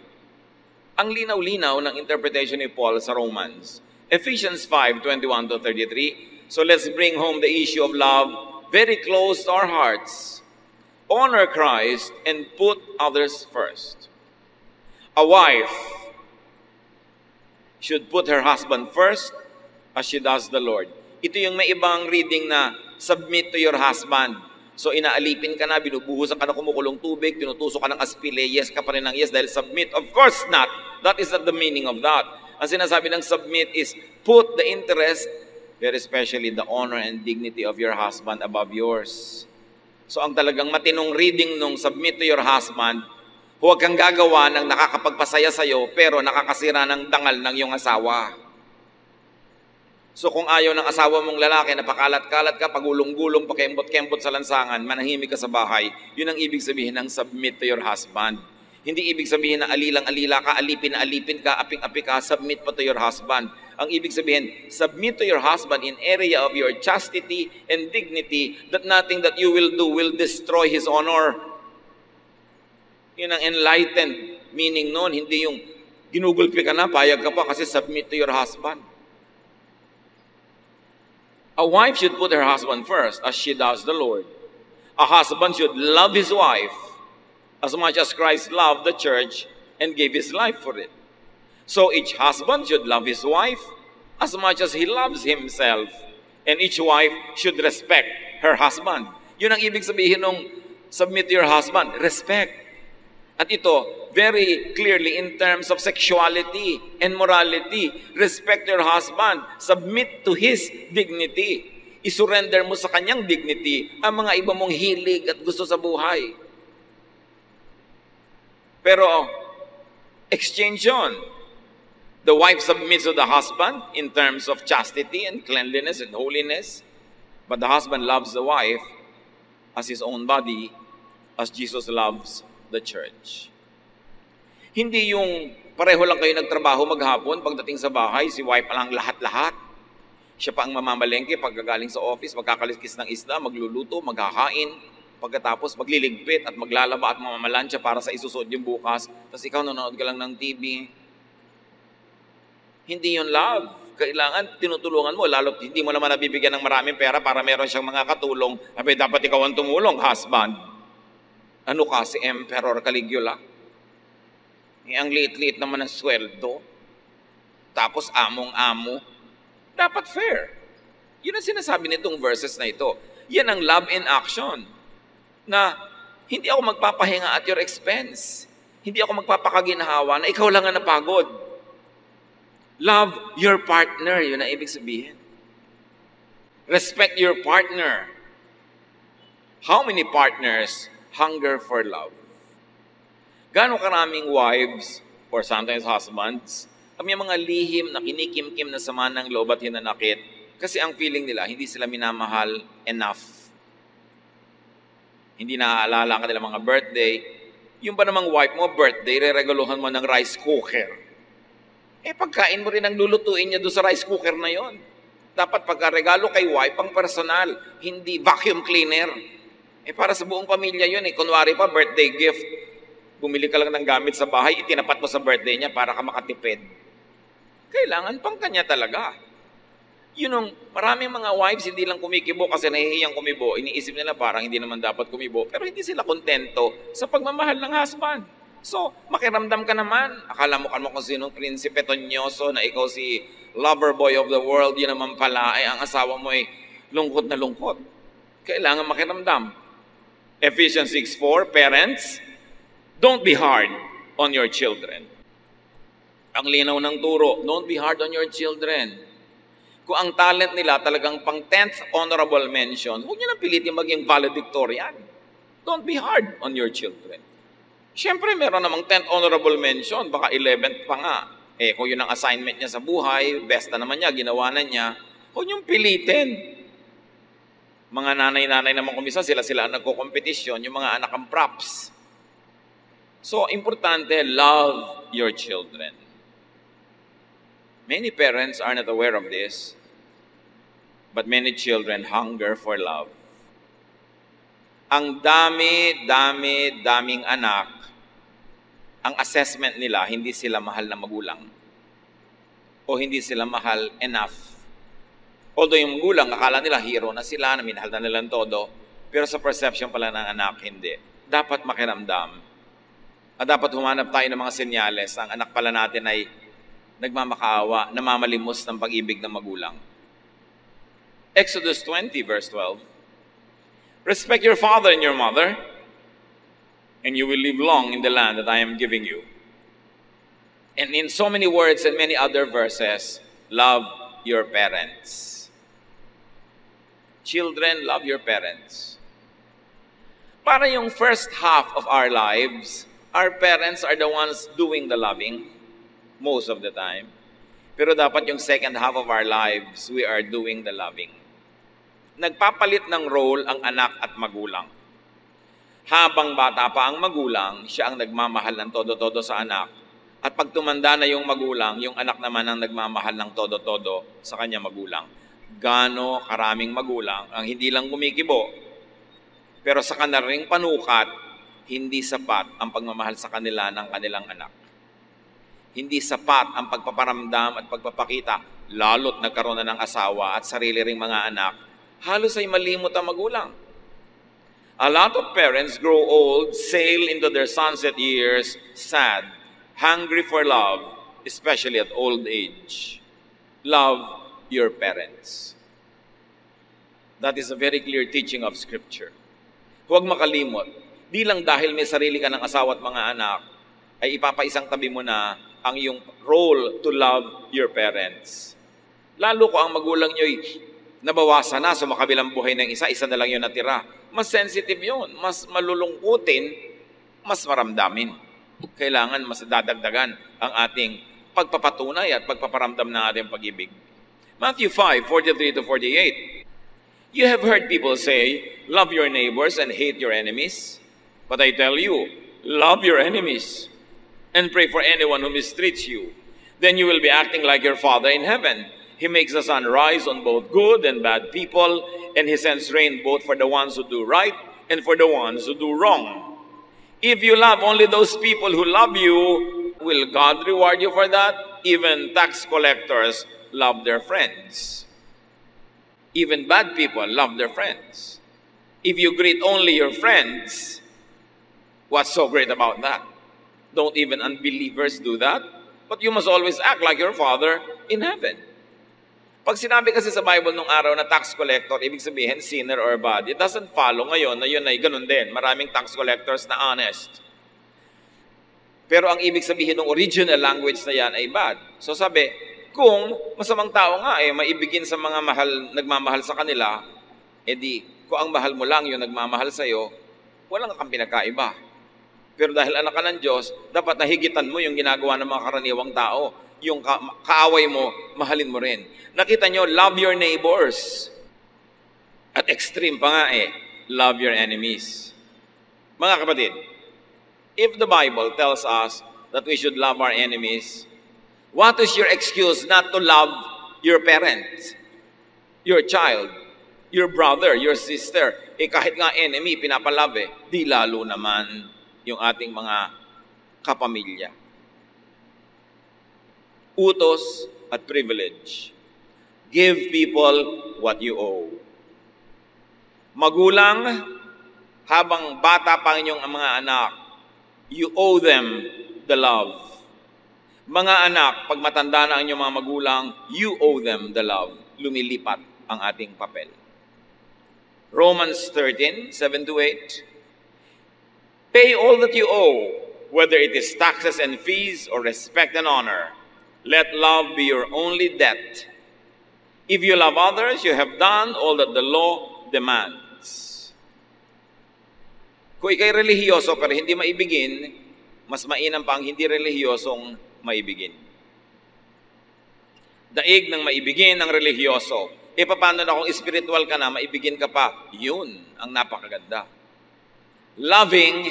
Ang linaw-linaw ng interpretation ni Paul sa Romans. Ephesians 5:21-33. So let's bring home the issue of love very close to our hearts. Honor Christ and put others first. A wife should put her husband first as she does the Lord. Ito yung may ibang reading na submit to your husband. So inaalipin ka na, binubuhusan ka na kumukulong tubig, tinutusok ka ng aspile, yes ka pa rin ng yes dahil submit. Of course not. That is not the meaning of that. Ang sinasabi ng submit is put the interest, very especially the honor and dignity of your husband above yours. So ang talagang matinong reading nung submit to your husband, huwag kang gagawa ng nakakapagpasaya sa'yo pero nakakasira ng dangal ng iyong asawa. So kung ayaw ng asawa mong lalaki na pakalat-kalat ka, pagulong-gulong, pakembot-kembot sa lansangan, manahimik ka sa bahay, yun ang ibig sabihin ng submit to your husband. Hindi ibig sabihin na alilang-alila ka, alipin na alipin ka, aping-api ka, submit pa to your husband. Ang ibig sabihin, submit to your husband in area of your chastity and dignity, that nothing that you will do will destroy his honor. Yun ang enlightened meaning nun, hindi yung ginugulpi ka na, payag ka pa kasi submit to your husband. A wife should put her husband first as she does the Lord. A husband should love his wife as much as Christ loved the church and gave his life for it. So each husband should love his wife as much as he loves himself. And each wife should respect her husband. Yun ang ibig sabihin ng submit to your husband, respect. At ito, very clearly in terms of sexuality and morality. Respect your husband. Submit to his dignity. Isurrender mo sa kanyang dignity ang mga iba mong hilig at gusto sa buhay. Pero, exchange yun. The wife submits to the husband in terms of chastity and cleanliness and holiness. But the husband loves the wife as his own body, as Jesus loves the church. Hindi yung pareho lang kayo nagtrabaho maghapon, pagdating sa bahay, si wife pa lang lahat-lahat. Siya pa ang mamamalengke pagkagaling sa office, magkakaliskis ng isda, magluluto, maghahain, pagkatapos magliligpit at maglalaba at mamamalansya para sa isusod yung bukas. Tapos ikaw nanonood ka lang ng TV. Hindi yun love. Kailangan tinutulungan mo, lalo hindi mo naman nabibigyan ng maraming pera para meron siyang mga katulong. Dapat ikaw ang tumulong, husband. Ano ka, si Emperor Caligula? Ang liit-liit naman ng sweldo. Tapos among-amo. Dapat fair. Yun ang sinasabi nitong verses na ito. Yan ang love in action. Na hindi ako magpapahinga at your expense. Hindi ako magpapakaginhawa na ikaw lang ang napagod. Love your partner. Yun ang ibig sabihin. Respect your partner. How many partners hunger for love? Gaano karaming wives or sometimes husbands ang may mga lihim na kinikim-kim na sama ng loob at hinanakit kasi ang feeling nila hindi sila minamahal enough. Hindi naaalala ka nila mga birthday. Yung ba namang wife mo, birthday, re-regaluhan mo ng rice cooker. Pagkain mo rin ang lulutuin niya doon sa rice cooker na yon. Dapat pagka-regalo kay wife, pang personal, hindi vacuum cleaner. Para sa buong pamilya yun. Kunwari pa, birthday gift. Bumili ka lang ng gamit sa bahay, itinapat mo sa birthday niya para ka makatipid. Kailangan pang kanya talaga. Yun ang maraming mga wives hindi lang kumikibo kasi nahihiyang kumibo. Iniisip nila parang hindi naman dapat kumibo. Pero hindi sila kontento sa pagmamahal ng husband. So, makiramdam ka naman. Akala mo kung sinong prinsipe tonyoso na ikaw si lover boy of the world. Yun naman pala ay ang asawa mo ay lungkot na lungkot. Kailangan makiramdam. Ephesians 6:4, parents, don't be hard on your children. Ang linaw ng turo, don't be hard on your children. Kung ang talent nila talagang pang 10th honorable mention, huwag nyo lang pilitin maging valedictorian. Don't be hard on your children. Siyempre, meron namang 10th honorable mention, baka 11th pa nga. Kung yun ang assignment niya sa buhay, best na naman niya, ginawa na niya, huwag niyong pilitin. Mga nanay-nanay naman kumisa, sila ang nagko-competition, yung mga anak ang props. So, importante, love your children. Many parents are not aware of this, but many children hunger for love. Ang daming anak, ang assessment nila, hindi sila mahal na magulang. O hindi sila mahal enough. Although yung magulang, akala nila hero na sila, na minahal na nilang todo, pero sa perception pala ng anak, hindi. Dapat makiramdam. At dapat humanap tayo ng mga senyales. Ang anak pala natin ay nagmamakaawa, namamalimos ng pag-ibig ng magulang. Exodus 20, verse 12. Respect your father and your mother, and you will live long in the land that I am giving you. And in so many words and many other verses, love your parents. Children, love your parents. Para yung first half of our lives, our parents are the ones doing the loving most of the time. Pero dapat yung second half of our lives, we are doing the loving. Nagpapalit ng role ang anak at magulang. Habang bata pa ang magulang, siya ang nagmamahal ng todo-todo sa anak. At pag tumanda na yung magulang, yung anak naman ang nagmamahal ng todo-todo sa kanya magulang. Gaano karaming magulang ang hindi lang kumikibo, pero sa kanilang panukat, hindi sapat ang pagmamahal sa kanila ng kanilang anak. Hindi sapat ang pagpaparamdam at pagpapakita, lalo't nagkaroon na ng asawa at sarili ring mga anak, halos ay malimot ang magulang. A lot of parents grow old, sail into their sunset years, sad, hungry for love, especially at old age. Love your parents. That is a very clear teaching of Scripture. Huwag makalimot. Di lang dahil may sarili ka ng asawa at mga anak, ay ipapaisang tabi mo na ang iyong role to love your parents. Lalo ko ang magulang nyo'y nabawasan na sa makabilang buhay ng isa na lang yun natira. Mas sensitive yun, mas malulungkutin, mas maramdamin. Kailangan mas dadagdagan ang ating pagpapatunay at pagpaparamdam ng ating pag-ibig. Matthew 5:43-48. You have heard people say, love your neighbors and hate your enemies. But I tell you, love your enemies and pray for anyone who mistreats you. Then you will be acting like your Father in heaven. He makes the sun rise on both good and bad people, and He sends rain both for the ones who do right and for the ones who do wrong. If you love only those people who love you, will God reward you for that? Even tax collectors love their friends. Even bad people love their friends. If you greet only your friends, what's so great about that? Don't even unbelievers do that? But you must always act like your Father in heaven. Pag sinabi kasi sa Bible nung araw na tax collector, ibig sabihin sinner or bad, it doesn't follow ngayon na yun ay ganun din. Maraming tax collectors na honest. Pero ang ibig sabihin ng original language na yan ay bad. So sabi, kung masamang tao nga maibigin sa mga nagmamahal sa kanila, edi kung ang mahal mo lang yung nagmamahal sa'yo, walang kang pinagkaiba. Pero dahil anak ka ng Diyos, dapat nahigitan mo yung ginagawa ng mga karaniwang tao. Yung kaaway mo, mahalin mo rin. Nakita nyo, love your neighbors. At extreme pa nga love your enemies. Mga kapatid, if the Bible tells us that we should love our enemies, what is your excuse not to love your parents, your child, your brother, your sister? Kahit nga enemy, pinapalove di lalo naman yung ating mga kapamilya. Utos at privilege. Give people what you owe. Magulang, habang bata pa inyong mga anak, you owe them the love. Mga anak, pag matanda na ang inyong mga magulang, you owe them the love. Lumilipat ang ating papel. Romans 13, 7-8. Pay all that you owe, whether it is taxes and fees or respect and honor. Let love be your only debt. If you love others, you have done all that the law demands. Kung ikay relihiyoso pero hindi maibigin, mas mainam pa ang hindi relihiyosong maibigin. Daig ng maibigin ng relihiyoso. E paano na kung spiritual ka na, maibigin ka pa? Yun ang napakaganda. Loving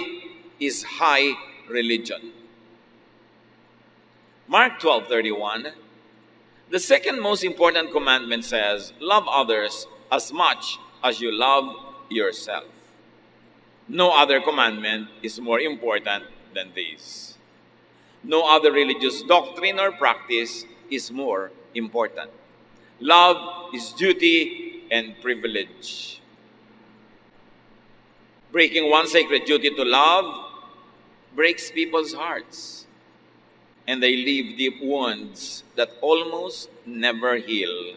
is high religion. Mark 12:31, the second most important commandment says, love others as much as you love yourself. No other commandment is more important than this. No other religious doctrine or practice is more important. Love is duty and privilege. Breaking one sacred duty to love breaks people's hearts, and they leave deep wounds that almost never heal.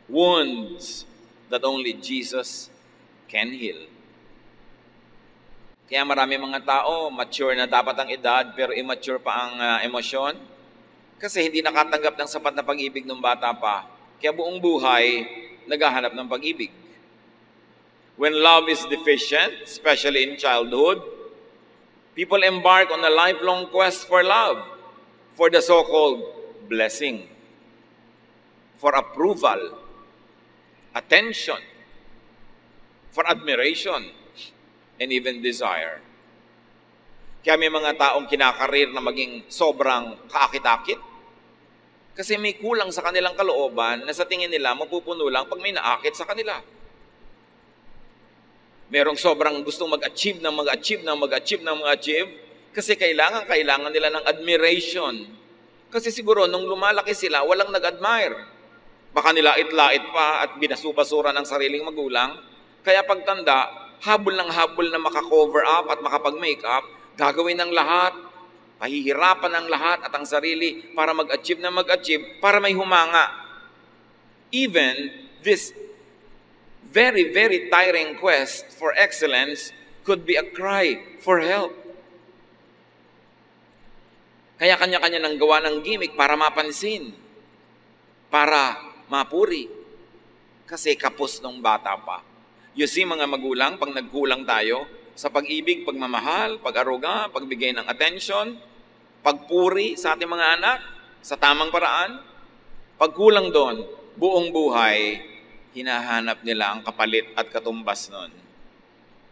Wounds that only Jesus can heal. Kaya marami mga tao, mature na dapat ang edad, pero immature pa ang emosyon. Kasi hindi nakatanggap ng sapat na pag-ibig ng bata pa. Kaya buong buhay, naghahanap ng pag-ibig. When love is deficient, especially in childhood, people embark on a lifelong quest for love, for the so-called blessing, for approval, attention, for admiration, and even desire. Kaya may mga taong kinakarir na maging sobrang kaakit-akit kasi may kulang sa kanilang kalooban na sa tingin nila mapupuno lang pag may naakit sa kanila. Merong sobrang gustong mag-achieve kasi kailangan nila ng admiration. Kasi siguro nung lumalaki sila, walang nag-admire. Baka nilait-lait pa at binasubasura ng sariling magulang. Kaya pagtanda, habol na maka-cover up at makapag-make up, gagawin ng lahat, pahihirapan ng lahat at ang sarili para mag-achieve, para may humanga. Even this very, very tiring quest for excellence could be a cry for help. Kaya kanya-kanya nang gawa ng gimmick para mapansin, para mapuri. Kasi kapos nung bata pa. You see mga magulang, pag nagkulang tayo sa pag-ibig, pagmamahal, pag-aruga, pagbigay ng attention, pagpuri sa ating mga anak sa tamang paraan, pagkulang doon, buong buhay, hinahanap nila ang kapalit at katumbas nun.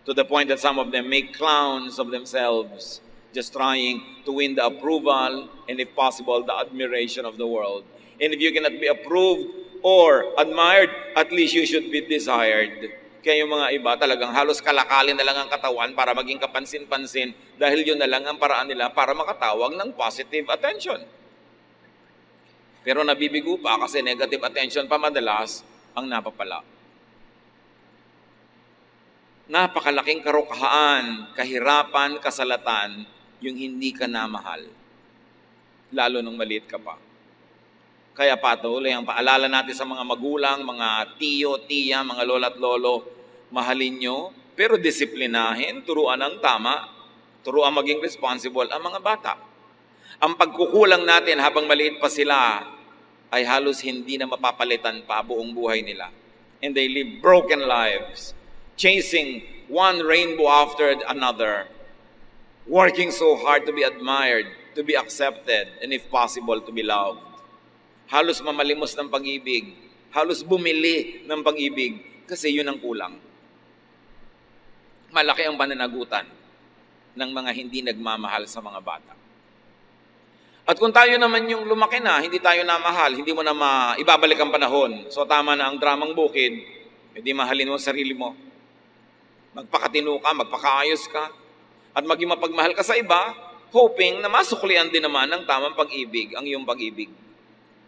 To the point that some of them make clowns of themselves, just trying to win the approval and if possible, the admiration of the world. And if you cannot be approved or admired, at least you should be desired. Kaya yung mga iba talagang halos kalakalin na lang ang katawan para maging kapansin-pansin dahil yun na lang ang paraan nila para makatawag ng positive attention. Pero nabibigo pa kasi negative attention pa madalas ang napapala. Napakalaking karukahaan, kahirapan, kasalatan, yung hindi ka namahal. Lalo nung maliit ka pa. Kaya patuloy ang paalala natin sa mga magulang, mga tiyo, tiya, mga lola at lolo, mahalin nyo, pero disiplinahin, turuan ng tama, turuan maging responsible ang mga bata. Ang pagkukulang natin habang maliit pa sila ay halos hindi na mapapalitan pa buong buhay nila. And they live broken lives, chasing one rainbow after another, working so hard to be admired, to be accepted, and if possible, to be loved. Halos mamalimos ng pag-ibig, halos bumili ng pag-ibig, kasi yun ang kulang. Malaki ang pananagutan ng mga hindi nagmamahal sa mga bata. At kung tayo naman yung lumaki na, hindi tayo namahal, hindi mo na ibabalik ang panahon. So tama na ang dramang bukid, hindi mahalin mo sarili mo. Magpakatino ka, magpakaayos ka, at maging mapagmahal ka sa iba, hoping na masuklian din naman ng tamang pag-ibig, ang iyong pag-ibig.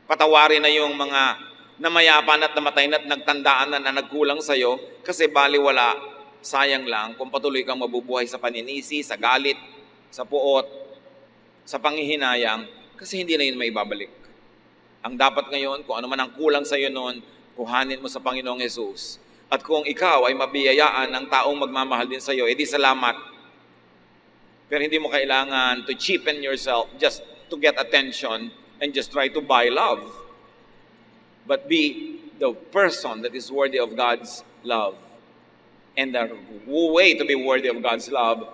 Patawarin na yung mga namayapan at namatay na at nagtandaan na nagkulang sa'yo kasi baliwala, sayang lang kung patuloy kang mabubuhay sa paninisi, sa galit, sa puot, sa panghihinayang kasi hindi na yun maibabalik. Ang dapat ngayon, kung ano man ang kulang sa'yo noon, kuhanin mo sa Panginoong Jesus. At kung ikaw ay mabiyayaan ng taong magmamahal din sa'yo, edi salamat. Pero hindi mo kailangan to cheapen yourself just to get attention and just try to buy love. But be the person that is worthy of God's love. And the way to be worthy of God's love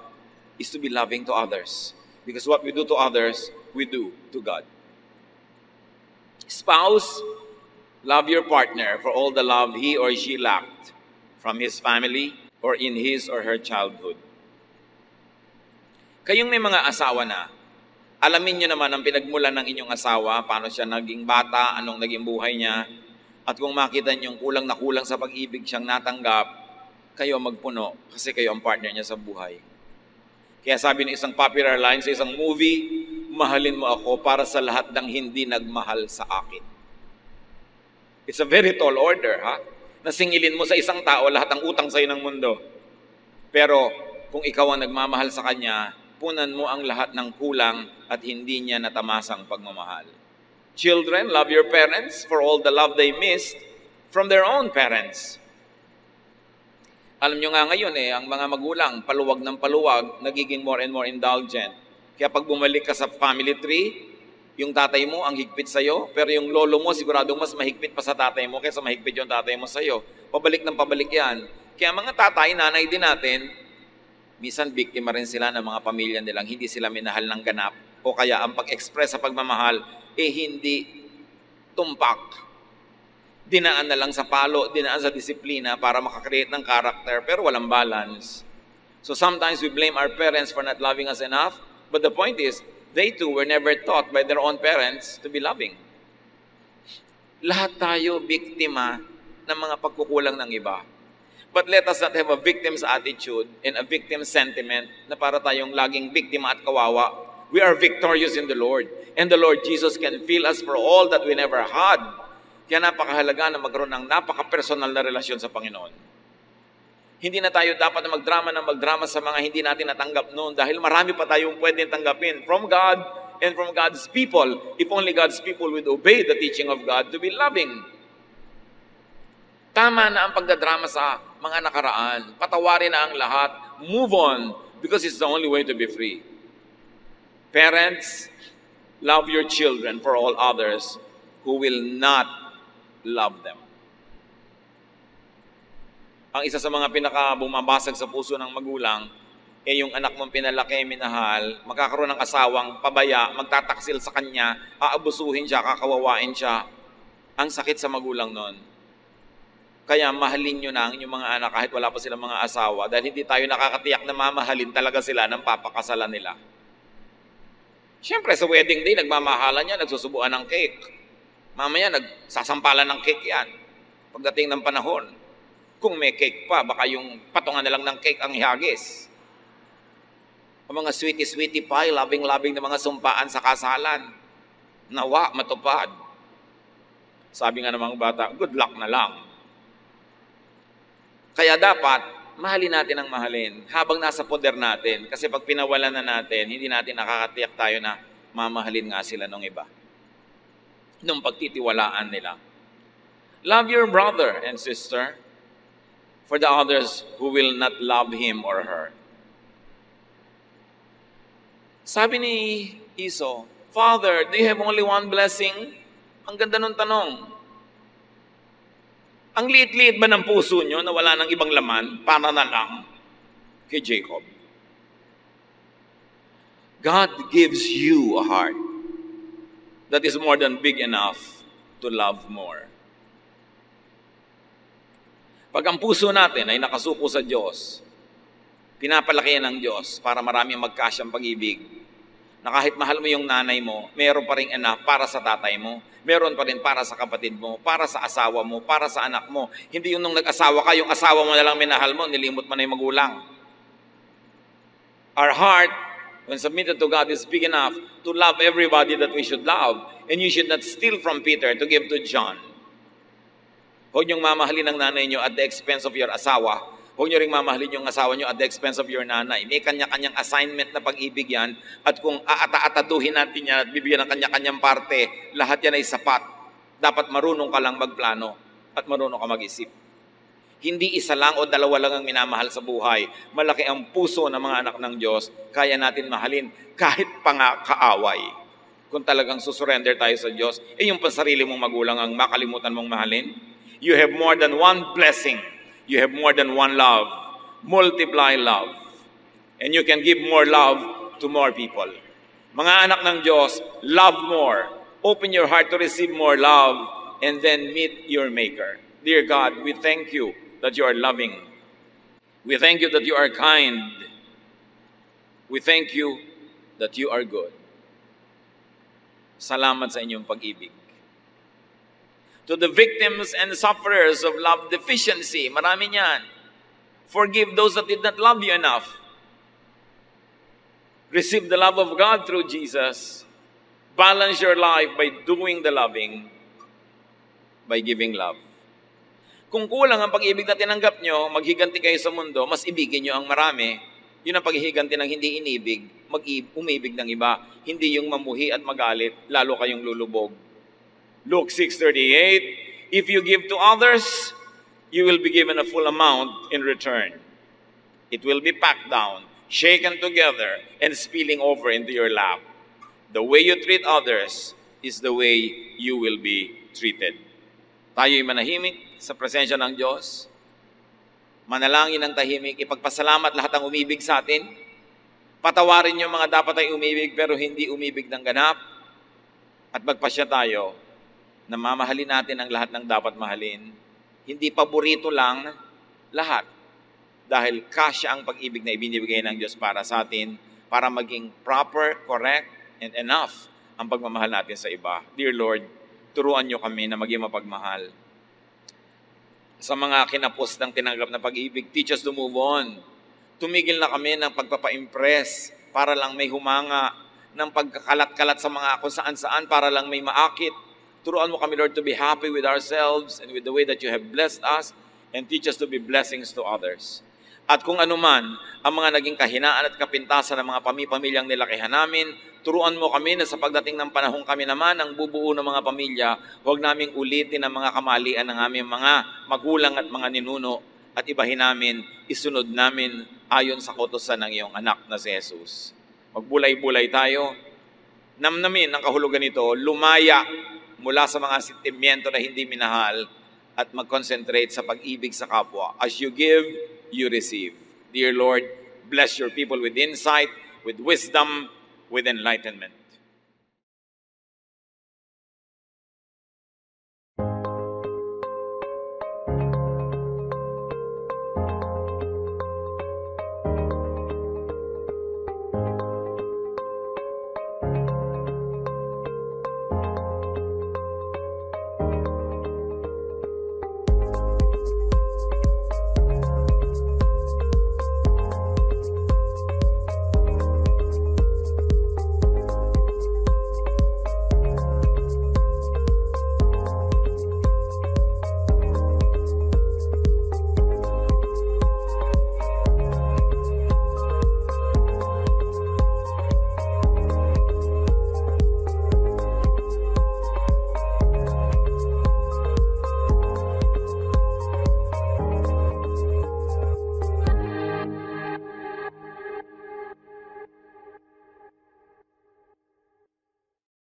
is to be loving to others. Because what we do to others, we do to God. Spouse, love your partner for all the love he or she lacked from his family or in his or her childhood. Kayong may mga asawa na, alamin nyo naman ang pinagmulan ng inyong asawa, paano siya naging bata, anong naging buhay niya, at kung makita nyo kulang na kulang sa pag-ibig siyang natanggap, kayo magpuno kasi kayo ang partner niya sa buhay. Kaya sabi ng isang popular line sa isang movie, mahalin mo ako para sa lahat ng hindi nagmahal sa akin. It's a very tall order, ha? Nasingilin mo sa isang tao lahat ng utang sa'yo ng mundo. Pero kung ikaw ang nagmamahal sa kanya, punan mo ang lahat ng kulang at hindi niya natamasang pagmamahal. Children, love your parents for all the love they missed from their own parents. Alam nyo nga ngayon ang mga magulang, paluwag ng paluwag, nagiging more and more indulgent. Kaya pag bumalik ka sa family tree, yung tatay mo ang higpit sa'yo, pero yung lolo mo siguradong mas mahigpit pa sa tatay mo kaysa mahigpit yung tatay mo sa'yo. Pabalik ng pabalik yan. Kaya mga tatay, nanay din natin, minsan biktima rin sila ng mga pamilya nilang hindi sila minahal ng ganap o kaya ang pag-express sa pagmamahal hindi tumpak. Dinaan na lang sa palo, dinaan sa disiplina para makakreate ng character pero walang balance. So sometimes we blame our parents for not loving us enough, but the point is, they too were never taught by their own parents to be loving. Lahat tayo biktima ng mga pagkukulang ng iba. But let us not have a victim's attitude and a victim's sentiment na para tayong laging biktima at kawawa. We are victorious in the Lord. And the Lord Jesus can fill us for all that we never had. Kaya napakahalaga na magkaroon ng napaka-personal na relasyon sa Panginoon. Hindi na tayo dapat na magdrama sa mga hindi natin natanggap noon dahil marami pa tayong pwedeng tanggapin from God and from God's people. If only God's people would obey the teaching of God to be loving. Tama na ang pagdadrama sa mga nakaraan. Patawarin na ang lahat. Move on because it's the only way to be free. Parents, love your children for all others who will not love them. Ang isa sa mga pinaka-bumabasag sa puso ng magulang, yung anak mong pinalaki, minahal, magkakaroon ng asawang pabaya, magtataksil sa kanya, aabusuhin siya, kakawawain siya. Ang sakit sa magulang nun. Kaya mahalin nyo na ang inyong mga anak kahit wala pa silang mga asawa dahil hindi tayo nakakatiyak na mamahalin talaga sila ng papakasalan nila. Siyempre, sa wedding day, nagmamahalan niya, nagsusubuan ng cake. Mamaya, nagsasampalan ng cake yan. Pagdating ng panahon, kung may cake pa, baka yung patungan na lang ng cake ang ihagis. Ang mga sweetie-sweetie pie, loving-loving na mga sumpaan sa kasalan. Nawa, matupad. Sabi nga ng mga bata, good luck na lang. Kaya dapat, mahalin natin ang mahalin habang nasa poder natin. Kasi pag pinawalan na natin, hindi natin nakakatiyak tayo na mamahalin nga sila ng iba. Nung pagtitiwalaan nila. Love your brother and sister for the others who will not love him or her. Sabi ni Esau, Father, do you have only one blessing? Ang ganda nung tanong. Ang liit-liit ba ng puso nyo na wala ng ibang laman para na lang kay Jacob? God gives you a heart that is more than big enough to love more. Pag ang puso natin ay nakasuko sa Diyos, pinapalaki ng Diyos para maraming magkasyang pag-ibig, na kahit mahal mo yung nanay mo, meron pa rin enough para sa tatay mo, meron pa rin para sa kapatid mo, para sa asawa mo, para sa anak mo. Hindi yung nung nag-asawa ka, yung asawa mo na lang minahal mo, nilimot mo na yung magulang. Our heart, when submitted to God, is big enough to love everybody that we should love. And you should not steal from Peter to give to John. Huwag niyong mamahalin ang nanay niyo at the expense of your asawa. Huwag niyo ring mamahalin yung asawa niyo at the expense of your nanay. May kanya-kanyang assignment na pag-ibig yan. At kung aata-ataduhin natin yan at bibigyan ng kanya-kanyang parte, lahat yan ay sapat. Dapat marunong ka lang magplano at marunong ka mag-isip. Hindi isa lang o dalawa lang ang minamahal sa buhay. Malaki ang puso ng mga anak ng Diyos. Kaya natin mahalin kahit pa nga kaaway. Kung talagang susurrender tayo sa Diyos, yung pansarili mong magulang ang makalimutan mong mahalin. You have more than one blessing. You have more than one love. Multiply love. And you can give more love to more people. Mga anak ng Diyos, love more. Open your heart to receive more love and then meet your Maker. Dear God, we thank you that you are loving. We thank you that you are kind. We thank you that you are good. Salamat sa inyong pag-ibig. To the victims and sufferers of love deficiency, marami niyan. Forgive those that did not love you enough. Receive the love of God through Jesus. Balance your life by doing the loving, by giving love. Kung kulang ang pag-ibig na tinanggap nyo, maghiganti kayo sa mundo, mas ibigin nyo ang marami. Yun ang paghihiganti ng hindi inibig, umibig ng iba. Hindi yung mamuhi at magalit, lalo kayong lulubog. Luke 6:38, if you give to others, you will be given a full amount in return. It will be packed down, shaken together, and spilling over into your lap. The way you treat others is the way you will be treated. Tayo'y manahimik sa presensya ng Diyos. Manalangin ng tahimik, ipagpasalamat lahat ang umibig sa atin. Patawarin yung mga dapat ay umibig pero hindi umibig ng ganap. At magpasya tayo na mamahalin natin ang lahat ng dapat mahalin. Hindi paborito lang lahat. Dahil kasya ang pag-ibig na ibinibigay ng Diyos para sa atin para maging proper, correct, and enough ang pagmamahal natin sa iba. Dear Lord, turuan niyo kami na maging mapagmahal. Sa mga kinapos ng tinanggap na pag-ibig, teach us to move on. Tumigil na kami ng pagpapa-impress para lang may humanga, ng pagkakalat-kalat sa mga kung saan-saan para lang may maakit. Turuan mo kami, Lord, to be happy with ourselves and with the way that you have blessed us, and teach us to be blessings to others. At kung anuman ang mga naging kahinaan at kapintasan ng mga pamilyang nilakihan namin, turuan mo kami na sa pagdating ng panahon kami naman ang bubuo ng mga pamilya, huwag naming ulitin ang mga kamalian ng aming mga magulang at mga ninuno at ibahin namin, isunod namin ayon sa kautusan ng iyong anak na si Jesus. Magbulay-bulay tayo, namnamin ang kahulugan nito, lumaya mula sa mga sentimiento na hindi minahal at mag-concentrate sa pag-ibig sa kapwa. As you give, you receive. Dear Lord, bless your people with insight, with wisdom, with enlightenment.